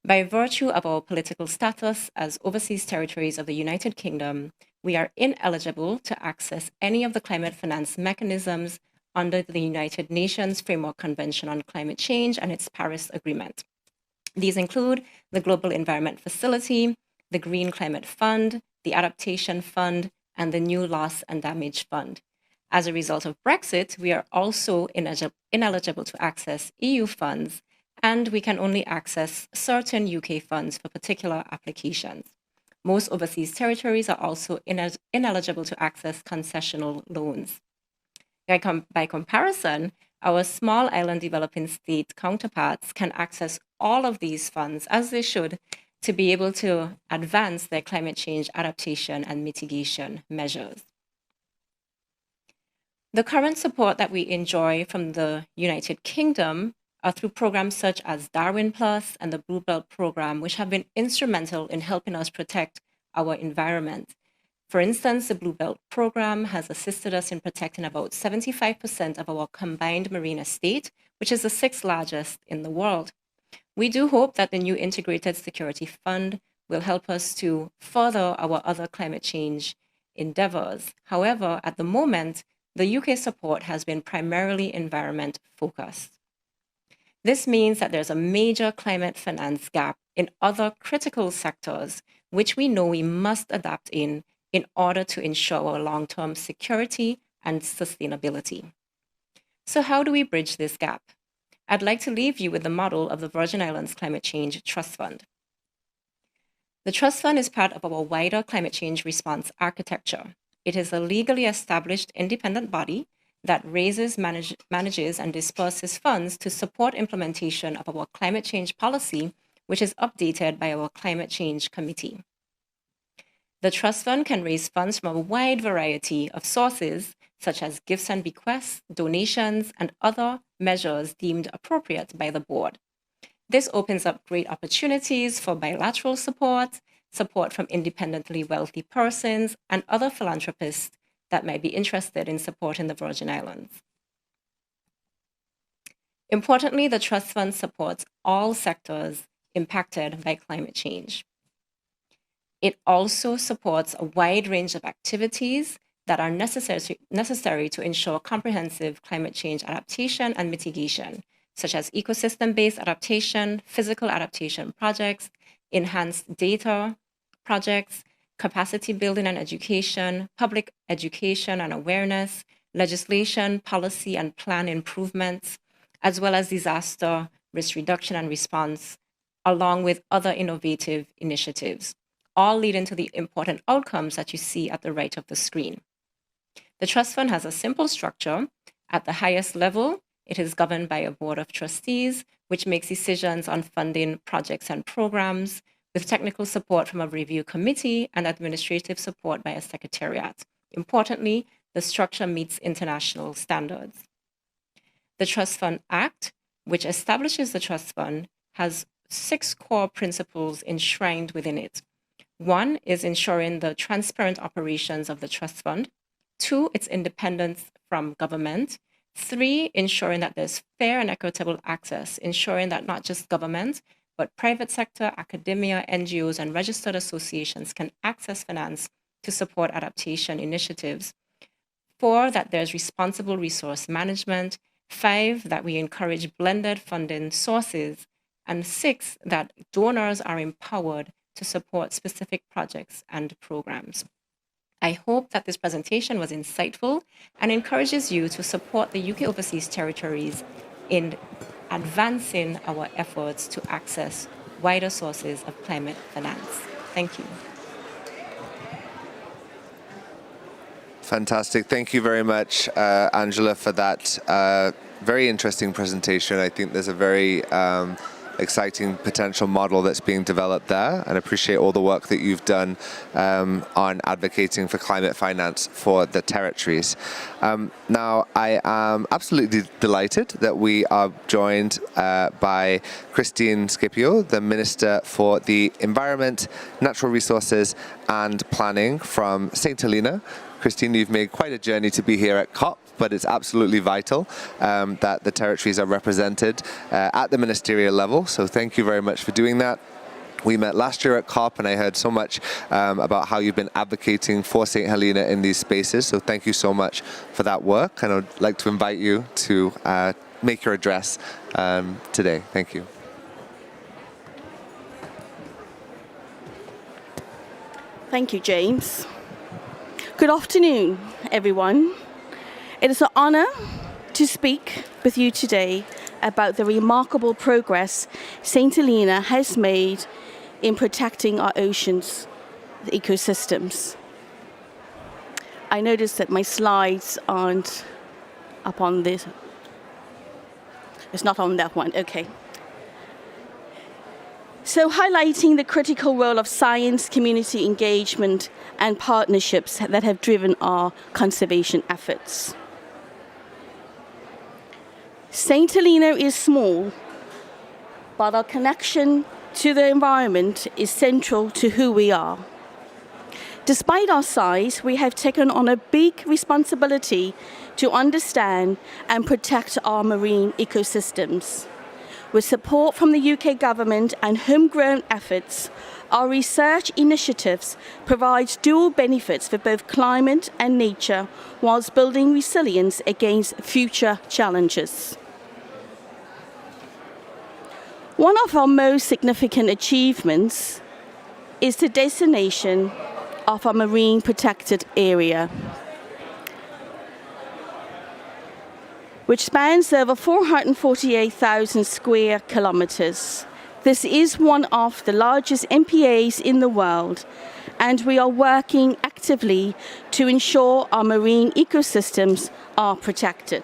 By virtue of our political status as overseas territories of the United Kingdom, we are ineligible to access any of the climate finance mechanisms under the United Nations Framework Convention on Climate Change and its Paris Agreement. These include the Global Environment Facility, the Green Climate Fund, the Adaptation Fund, and the New Loss and Damage Fund. As a result of Brexit, we are also ineligible to access EU funds, and we can only access certain UK funds for particular applications. Most overseas territories are also ineligible to access concessional loans. By comparison, our small island developing state counterparts can access all of these funds, as they should, to be able to advance their climate change adaptation and mitigation measures. The current support that we enjoy from the United Kingdom are through programs such as Darwin Plus and the Blue Belt program, which have been instrumental in helping us protect our environment. For instance, the Blue Belt program has assisted us in protecting about 75% of our combined marine estate, which is the 6th largest in the world. We do hope that the new Integrated Security Fund will help us to further our other climate change endeavors. However, at the moment, the UK support has been primarily environment focused. This means that there's a major climate finance gap in other critical sectors, which we know we must adapt in order to ensure our long-term security and sustainability. So how do we bridge this gap? I'd like to leave you with the model of the Virgin Islands Climate Change Trust Fund. The Trust Fund is part of our wider climate change response architecture. It is a legally established independent body that raises, manages, and disperses funds to support implementation of our climate change policy, which is updated by our Climate Change Committee. The Trust Fund can raise funds from a wide variety of sources, such as gifts and bequests, donations, and other measures deemed appropriate by the board. This opens up great opportunities for bilateral support, support from independently wealthy persons, and other philanthropists that might be interested in supporting the Virgin Islands. Importantly, the Trust Fund supports all sectors impacted by climate change. It also supports a wide range of activities that are necessary to ensure comprehensive climate change adaptation and mitigation, such as ecosystem-based adaptation, physical adaptation projects, enhanced data projects, capacity building and education, public education and awareness, legislation, policy and plan improvements, as well as disaster risk reduction and response, along with other innovative initiatives, all leading to the important outcomes that you see at the right of the screen. The Trust Fund has a simple structure. At the highest level, it is governed by a board of trustees, which makes decisions on funding projects and programs. with technical support from a review committee and administrative support by a secretariat. Importantly, the structure meets international standards. The Trust Fund Act, which establishes the trust fund, has 6 core principles enshrined within it. 1 is ensuring the transparent operations of the trust fund. 2, its independence from government. 3, ensuring that there's fair and equitable access, ensuring that not just government, but private sector, academia, NGOs, and registered associations can access finance to support adaptation initiatives. 4, that there's responsible resource management. 5, that we encourage blended funding sources. And 6, that donors are empowered to support specific projects and programs. I hope that this presentation was insightful and encourages you to support the UK Overseas Territories in advancing our efforts to access wider sources of climate finance. Thank you. Fantastic. Thank you very much, Angela, for that very interesting presentation. I think there's a very exciting potential model that's being developed there, and appreciate all the work that you've done on advocating for climate finance for the territories. Now, I am absolutely delighted that we are joined by Christine Scipio, the Minister for the Environment, Natural Resources and Planning from St. Helena. Christine, you've made quite a journey to be here at COP, but it's absolutely vital that the territories are represented at the ministerial level. So thank you very much for doing that. We met last year at COP, and I heard so much about how you've been advocating for St. Helena in these spaces. So thank you so much for that work. And I'd like to invite you to make your address today. Thank you. Thank you, James. Good afternoon, everyone. It is an honor to speak with you today about the remarkable progress St. Helena has made in protecting our oceans, the ecosystems. I noticed that my slides aren't up on this. It's not on that one, okay. So highlighting the critical role of science, community engagement, and partnerships that have driven our conservation efforts. St. Helena is small, but our connection to the environment is central to who we are. Despite our size, we have taken on a big responsibility to understand and protect our marine ecosystems. With support from the UK government and homegrown efforts, our research initiatives provide dual benefits for both climate and nature, whilst building resilience against future challenges. One of our most significant achievements is the designation of a marine protected area, which spans over 448,000 square kilometers. This is one of the largest MPAs in the world, and we are working actively to ensure our marine ecosystems are protected.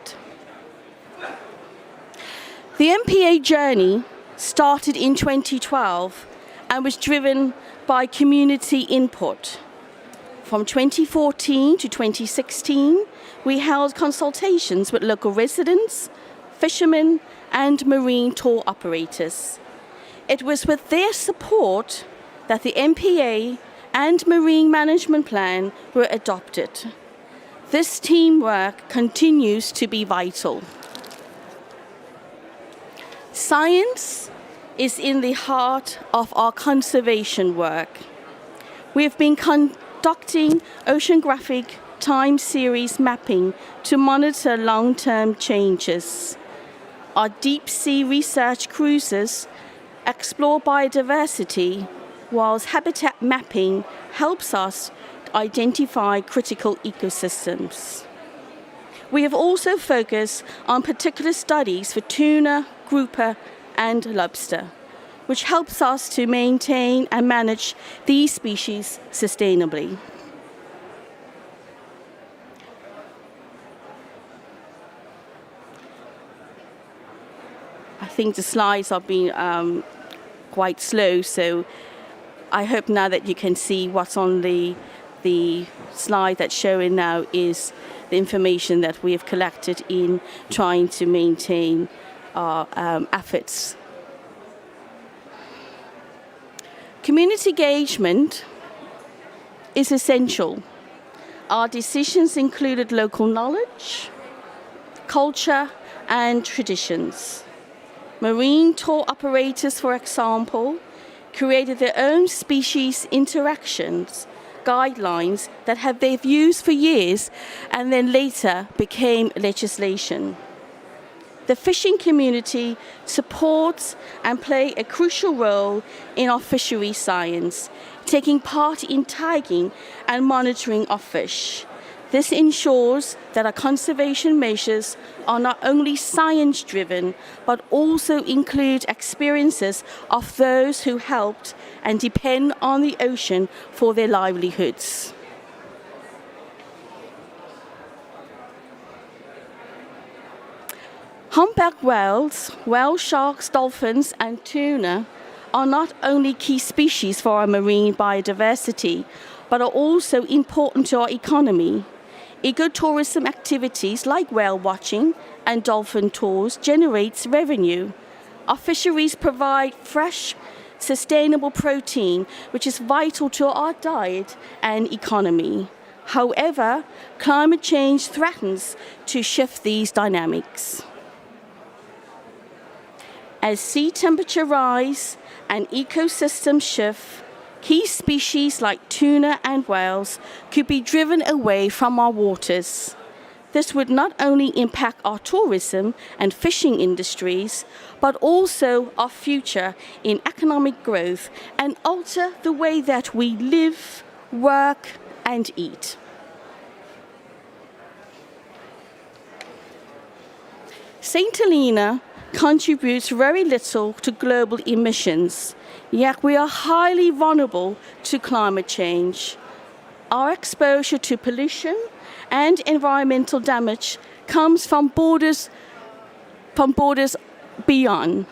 The MPA journey started in 2012 and was driven by community input. From 2014 to 2016, we held consultations with local residents, fishermen, and marine tour operators. It was with their support that the MPA and Marine Management Plan were adopted. This teamwork continues to be vital. Science is in the heart of our conservation work. We have been conducting oceanographic time series mapping to monitor long-term changes. Our deep-sea research cruises explore biodiversity, whilst habitat mapping helps us identify critical ecosystems. We have also focused on particular studies for tuna, grouper, and lobster, which helps us to maintain and manage these species sustainably. I think the slides are being quite slow, so I hope now that you can see what's on the slide that's showing now is the information that we have collected in trying to maintain our efforts. Community engagement is essential. Our decisions included local knowledge, culture, and traditions. Marine tour operators, for example, created their own species interactions guidelines that they've used for years and then later became legislation. The fishing community supports and play a crucial role in our fishery science, taking part in tagging and monitoring of fish. This ensures that our conservation measures are not only science-driven, but also include experiences of those who helped and depend on the ocean for their livelihoods. Humpback whales, whale sharks, dolphins, and tuna are not only key species for our marine biodiversity, but are also important to our economy. Ecotourism activities like whale watching and dolphin tours generates revenue. Our fisheries provide fresh, sustainable protein, which is vital to our diet and economy. However, climate change threatens to shift these dynamics. As sea temperature rise and ecosystems shift, key species like tuna and whales could be driven away from our waters. This would not only impact our tourism and fishing industries, but also our future in economic growth and alter the way that we live, work, and eat. St. Helena contributes very little to global emissions, yet we are highly vulnerable to climate change. Our exposure to pollution and environmental damage comes from borders beyond.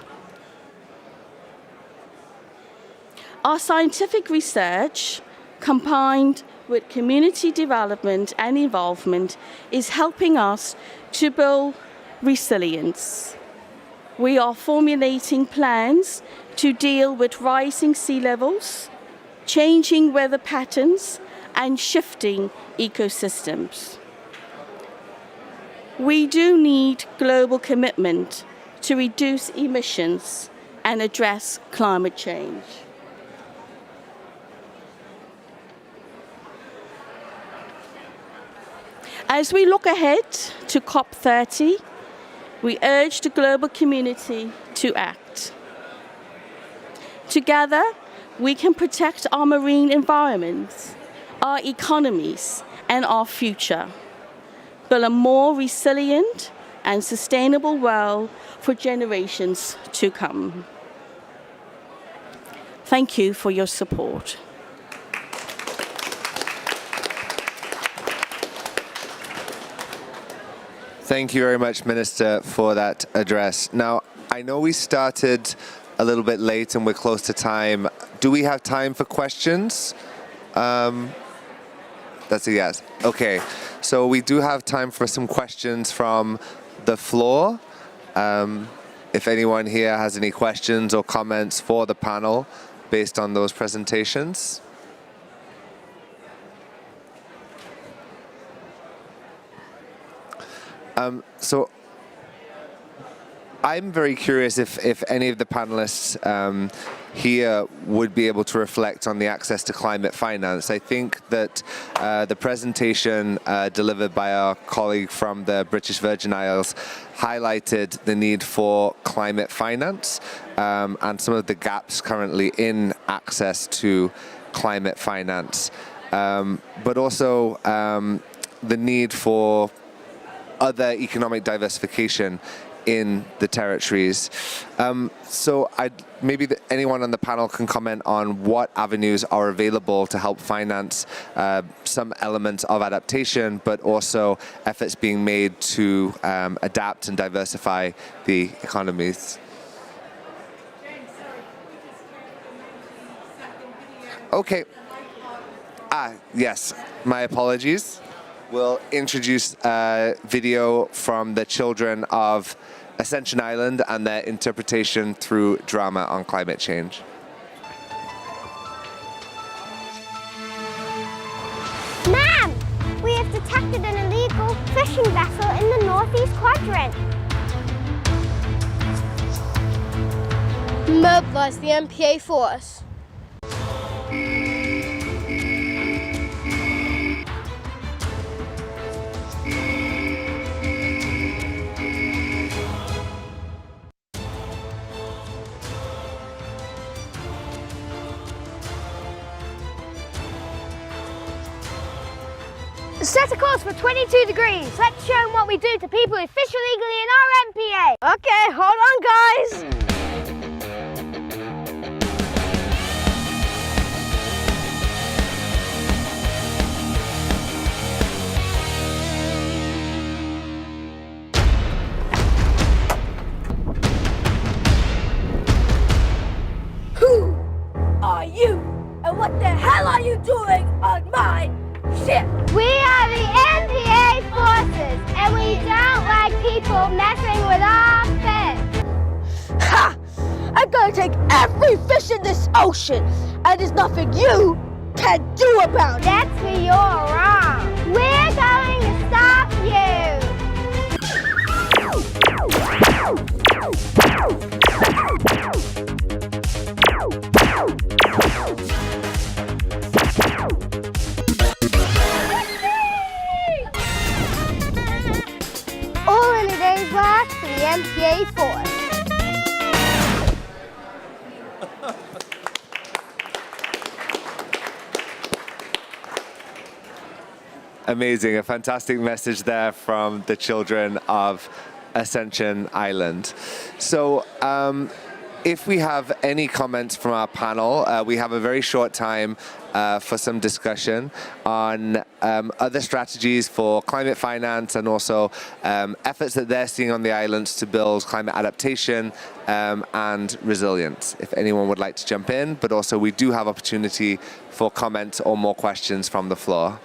Our scientific research, combined with community development and involvement, is helping us to build resilience. We are formulating plans to deal with rising sea levels, changing weather patterns, and shifting ecosystems. We do need global commitment to reduce emissions and address climate change. As we look ahead to COP30, we urge the global community to act. Together, we can protect our marine environments, our economies, and our future, build a more resilient and sustainable world for generations to come. Thank you for your support. Thank you very much, Minister, for that address. Now, I know we started a little bit late and we're close to time. Do we have time for questions? That's a yes. Okay, so we do have time for some questions from the floor. If anyone here has any questions or comments for the panel based on those presentations. So I'm very curious if any of the panelists here would be able to reflect on the access to climate finance. I think that the presentation delivered by our colleague from the British Virgin Isles highlighted the need for climate finance and some of the gaps currently in access to climate finance, but also the need for other economic diversification in the territories. So maybe anyone on the panel can comment on what avenues are available to help finance some elements of adaptation, but also efforts being made to adapt and diversify the economies. Okay. Yes, my apologies. We'll introduce a video from the children of Ascension Island and their interpretation through drama on climate change. Ma'am, we have detected an illegal fishing vessel in the northeast quadrant. Mobilize the MPA force. Set a course for 22 degrees. Let's show them what we do to people who fish illegally in our MPA. Okay, hold on, guys. Who are you? And what the hell are you doing on my ship? We are the MPA forces, and we don't like people messing with our fish. Ha! I'm gonna take every fish in this ocean, and there's nothing you can do about it. That's where you're wrong. We're going to stop you. All in a day's work for the MPA force. Amazing, a fantastic message there from the children of Ascension Island. So if we have any comments from our panel, we have a very short time for some discussion on other strategies for climate finance and also efforts that they're seeing on the islands to build climate adaptation and resilience. If anyone would like to jump in, but also we do have opportunity for comments or more questions from the floor.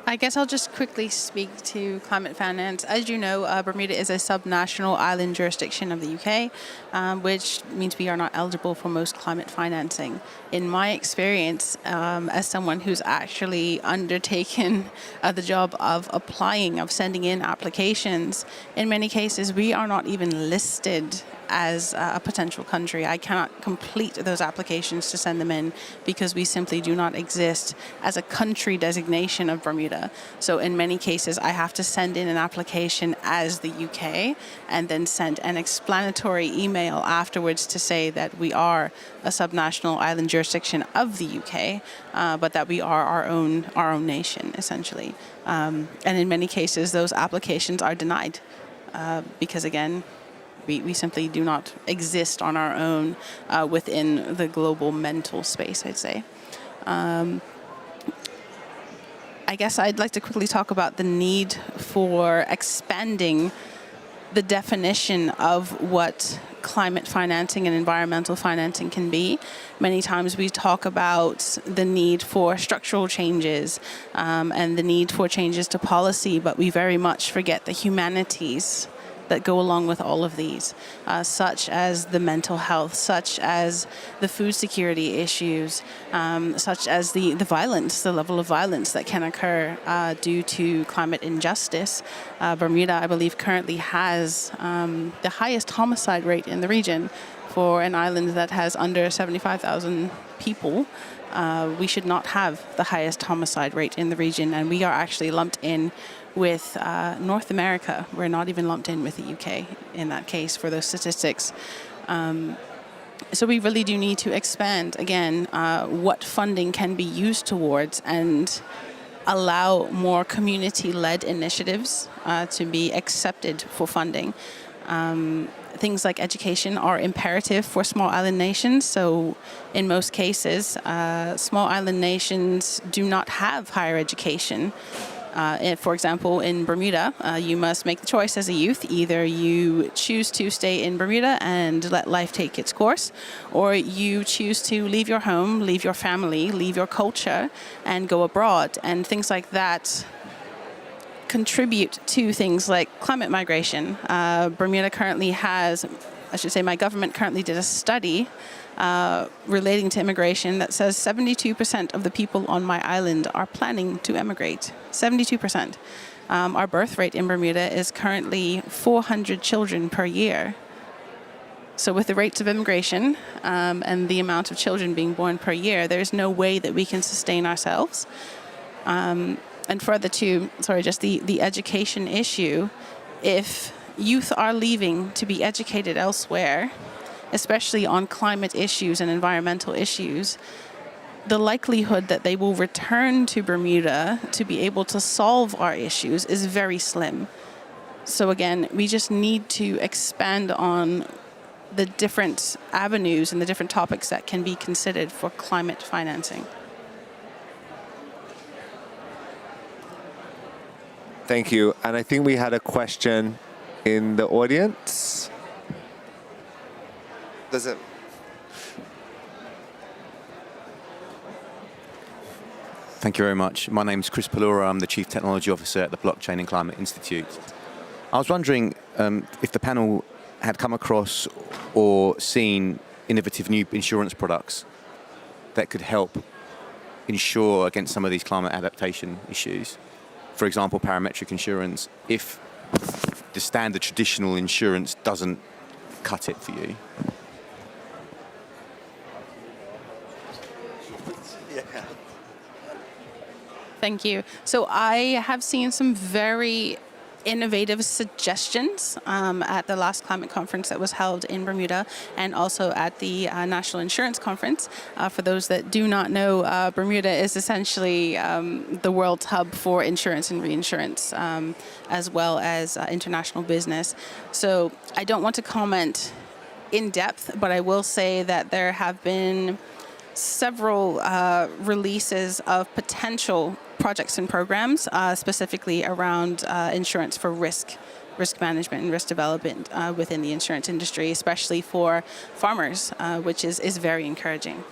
I guess I'll just quickly speak to climate finance. As you know, Bermuda is a subnational island jurisdiction of the UK, which means we are not eligible for most climate financing. In my experience, as someone who's actually undertaken the job of applying, of sending in applications, in many cases we are not even listed as a potential country. I cannot complete those applications to send them in because we simply do not exist as a country designation of Bermuda. So in many cases, I have to send in an application as the UK and then send an explanatory email afterwards to say that we are a subnational island jurisdiction of the UK, but that we are our own nation, essentially. And in many cases, those applications are denied because, again, we simply do not exist on our own within the global mental space, I'd say. I guess I'd like to quickly talk about the need for expanding the definition of what climate financing and environmental financing can be. Many times we talk about the need for structural changes and the need for changes to policy, but we very much forget the humanities that go along with all of these, such as the mental health, such as the food security issues, such as the violence, the level of violence that can occur due to climate injustice. Bermuda, I believe, currently has the highest homicide rate in the region for an island that has under 75,000 people. We should not have the highest homicide rate in the region, and we are actually lumped in with North America. We're not even lumped in with the UK in that case for those statistics. So we really do need to expand, again, what funding can be used towards and allow more community-led initiatives to be accepted for funding. Things like education are imperative for small island nations. So in most cases, small island nations do not have higher education. For example, in Bermuda, you must make the choice as a youth. Either you choose to stay in Bermuda and let life take its course, or you choose to leave your home, leave your family, leave your culture, and go abroad. And things like that contribute to things like climate migration. Bermuda currently has, I should say my government currently did a study relating to immigration that says 72% of the people on my island are planning to emigrate. 72%. Our birth rate in Bermuda is currently 400 children per year. So with the rates of immigration and the amount of children being born per year, there's no way that we can sustain ourselves. And further to, just the education issue, if youth are leaving to be educated elsewhere, especially on climate issues and environmental issues, the likelihood that they will return to Bermuda to be able to solve our issues is very slim. So again, we just need to expand on the different avenues and the different topics that can be considered for climate financing. Thank you. And I think we had a question in the audience. Does it? Thank you very much. My name is Chris Palura. I'm the Chief Technology Officer at the Blockchain and Climate Institute. I was wondering if the panel had come across or seen innovative new insurance products that could help insure against some of these climate adaptation issues. For example, parametric insurance, if the standard traditional insurance doesn't cut it for you. Thank you. So I have seen some very innovative suggestions at the last climate conference that was held in Bermuda, and also at the National Insurance Conference. For those that do not know, Bermuda is essentially the world's hub for insurance and reinsurance, as well as international business. So I don't want to comment in depth, but I will say that there have been several releases of potential projects and programs, specifically around insurance for risk management and risk development within the insurance industry, especially for farmers, which is very encouraging.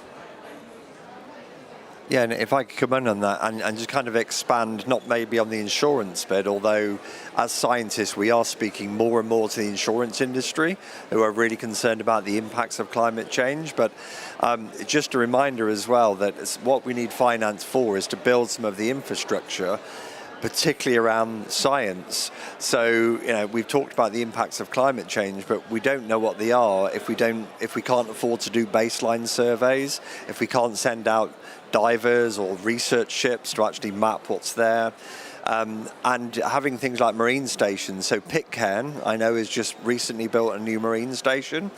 Yeah, and if I could come in on that and just kind of expand, not maybe on the insurance bit, although as scientists we are speaking more and more to the insurance industry who are really concerned about the impacts of climate change. But just a reminder as well that what we need finance for is to build some of the infrastructure, particularly around science. So, we've talked about the impacts of climate change, but we don't know what they are if we can't afford to do baseline surveys, if we can't send out divers or research ships to actually map what's there. And having things like marine stations. So Pitcairn, I know, has just recently built a new marine station,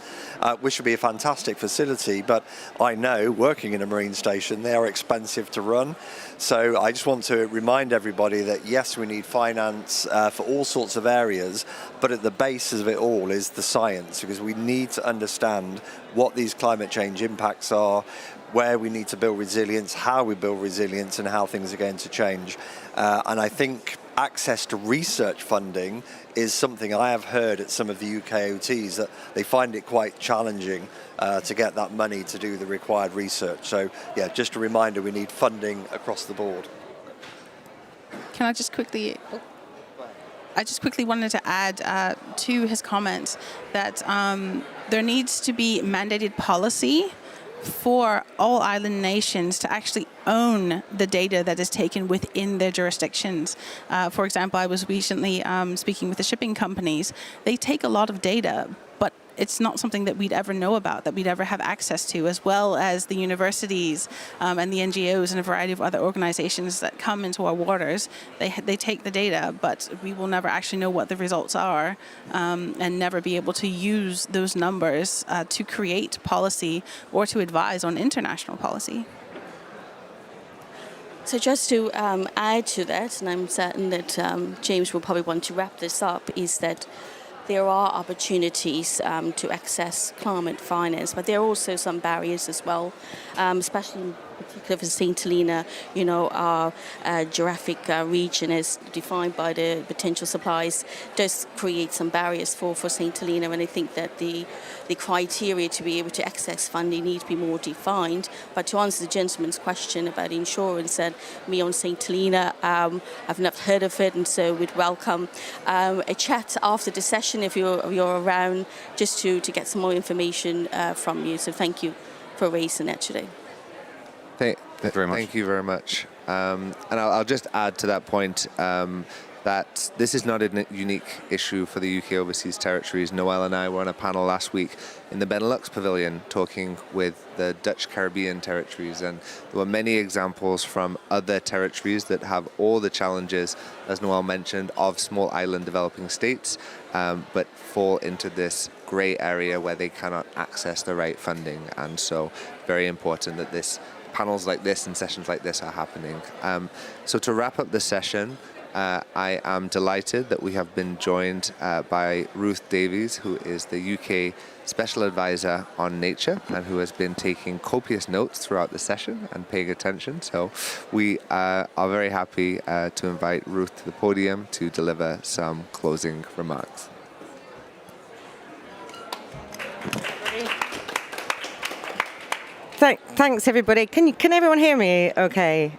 which would be a fantastic facility, but I know, working in a marine station, they are expensive to run. So I just want to remind everybody that yes, we need finance for all sorts of areas, but at the base of it all is the science, because we need to understand what these climate change impacts are, where we need to build resilience, how we build resilience, and how things are going to change. And I think access to research funding is something I have heard at some of the UKOTs that they find it quite challenging to get that money to do the required research. So yeah, just a reminder, we need funding across the board. Can I just quickly... I just quickly wanted to add to his comments that there needs to be mandated policy for all island nations to actually own the data that is taken within their jurisdictions. For example, I was recently speaking with the shipping companies. They take a lot of data, but it's not something that we'd ever know about, that we'd ever have access to, as well as the universities and the NGOs and a variety of other organizations that come into our waters. They take the data, but we will never actually know what the results are, and never be able to use those numbers to create policy or to advise on international policy. So just to add to that, and I'm certain that James will probably want to wrap this up, is that there are opportunities to access climate finance, but there are also some barriers as well, especially in particularly for St. Helena, our geographic region is defined by the potential supplies, does create some barriers for St. Helena, and I think that the criteria to be able to access funding need to be more defined. But to answer the gentleman's question about insurance, and me on St. Helena, I've not heard of it, and so we'd welcome a chat after the session if you're around, just to get some more information from you. So thank you for raising that today. Thank you very much. And I'll just add to that point that this is not a unique issue for the UK Overseas Territories. Noelle and I were on a panel last week in the Benelux Pavilion talking with the Dutch Caribbean territories, and there were many examples from other territories that have all the challenges, as Noelle mentioned, of small island developing states, but fall into this grey area where they cannot access the right funding. And so very important that panels like this and sessions like this are happening. So to wrap up the session, I am delighted that we have been joined by Ruth Davies, who is the UK Special Advisor on Nature and who has been taking copious notes throughout the session and paying attention. So we are very happy to invite Ruth to the podium to deliver some closing remarks. Thanks, everybody. Can everyone hear me okay?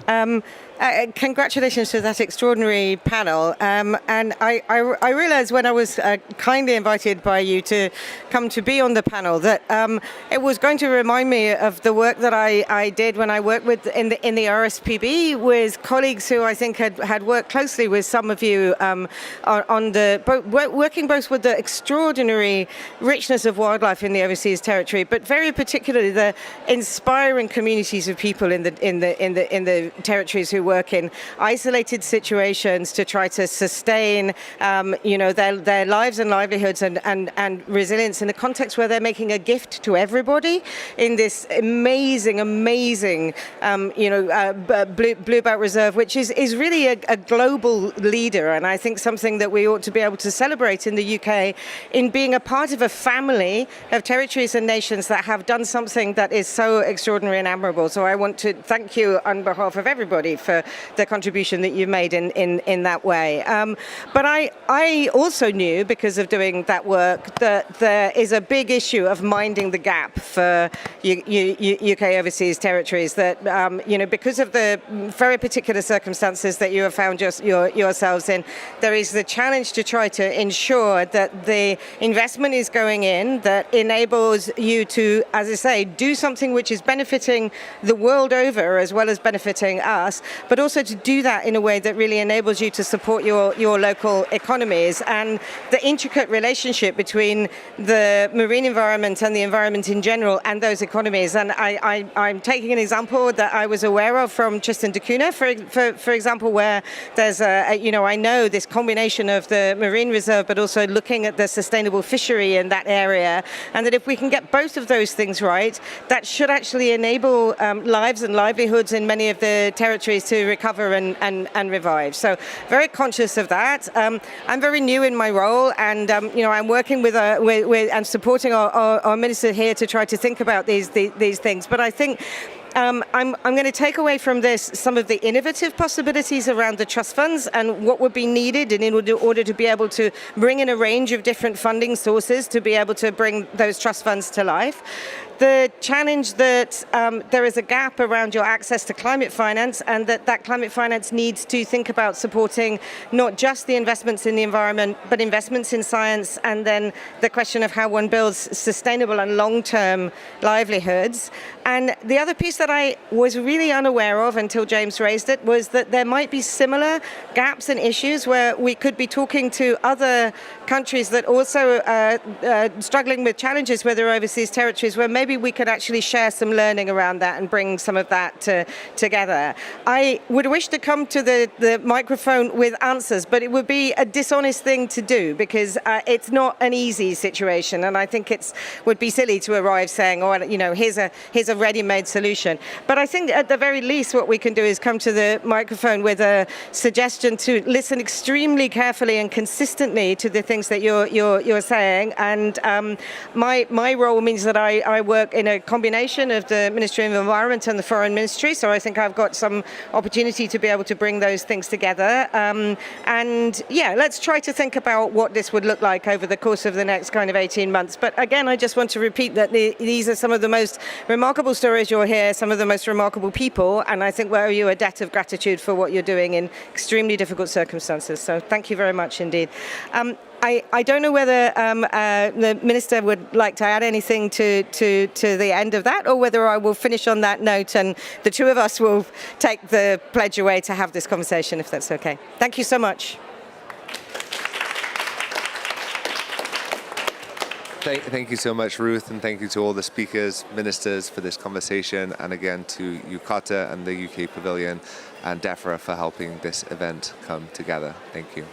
Congratulations to that extraordinary panel. And I realized when I was kindly invited by you to come to be on the panel that it was going to remind me of the work that I did when I worked in the RSPB with colleagues who I think had worked closely with some of you working both with the extraordinary richness of wildlife in the overseas territory, but very particularly the inspiring communities of people in the territories who work in isolated situations to try to sustain their lives and livelihoods and resilience in a context where they're making a gift to everybody in this amazing Bluebelt Reserve, which is really a global leader, and I think something that we ought to be able to celebrate in the UK in being a part of a family of territories and nations that have done something that is so extraordinary and admirable. So I want to thank you on behalf of everybody for the contribution that you made in that way. But I also knew, because of doing that work, that there is a big issue of minding the gap for UK overseas territories, that because of the very particular circumstances that you have found yourselves in, there is the challenge to try to ensure that the investment is going in that enables you to, as I say, do something which is benefiting the world over as well as benefiting us, but also to do that in a way that really enables you to support your local economies, and the intricate relationship between the marine environment and the environment in general and those economies. And I'm taking an example that I was aware of from Tristan da Cunha, for example, where there's I know this combination of the marine reserve but also looking at the sustainable fishery in that area, and that if we can get both of those things right, that should actually enable lives and livelihoods in many of the territories to recover and revive. So very conscious of that. I'm very new in my role, and I'm working with and supporting our minister here to try to think about these things. But I think I'm going to take away from this some of the innovative possibilities around the trust funds and what would be needed in order to be able to bring in a range of different funding sources to be able to bring those trust funds to life. The challenge that there is a gap around your access to climate finance, and that climate finance needs to think about supporting not just the investments in the environment, but investments in science, and then the question of how one builds sustainable and long-term livelihoods. And the other piece that I was really unaware of until James raised it was that there might be similar gaps and issues where we could be talking to other countries that also are struggling with challenges with their overseas territories, where maybe we could actually share some learning around that and bring some of that together. I would wish to come to the microphone with answers, but it would be a dishonest thing to do, because it's not an easy situation, and I think would be silly to arrive saying, here's a ready-made solution. conversation. But I think at the very least what we can do is come to the microphone with a suggestion to listen extremely carefully and consistently to the things that you're saying. And my role means that I work in a combination of the Ministry of Environment and the Foreign Ministry, so I think I've got some opportunity to be able to bring those things together. And yeah, let's try to think about what this would look like over the course of the next kind of 18 months. But again, I just want to repeat that these are some of the most remarkable stories you'll hear, some of the most remarkable people, and I think we owe you a debt of gratitude for what you're doing in extremely difficult circumstances. So thank you very much indeed. I don't know whether the Minister would like to add anything to the end of that, or whether I will finish on that note and the two of us will take the pledge away to have this conversation, if that's okay. Thank you so much. Thank you so much, Ruth, and thank you to all the speakers, ministers for this conversation, and again to UKOTA and the UK Pavilion and DEFRA for helping this event come together. Thank you.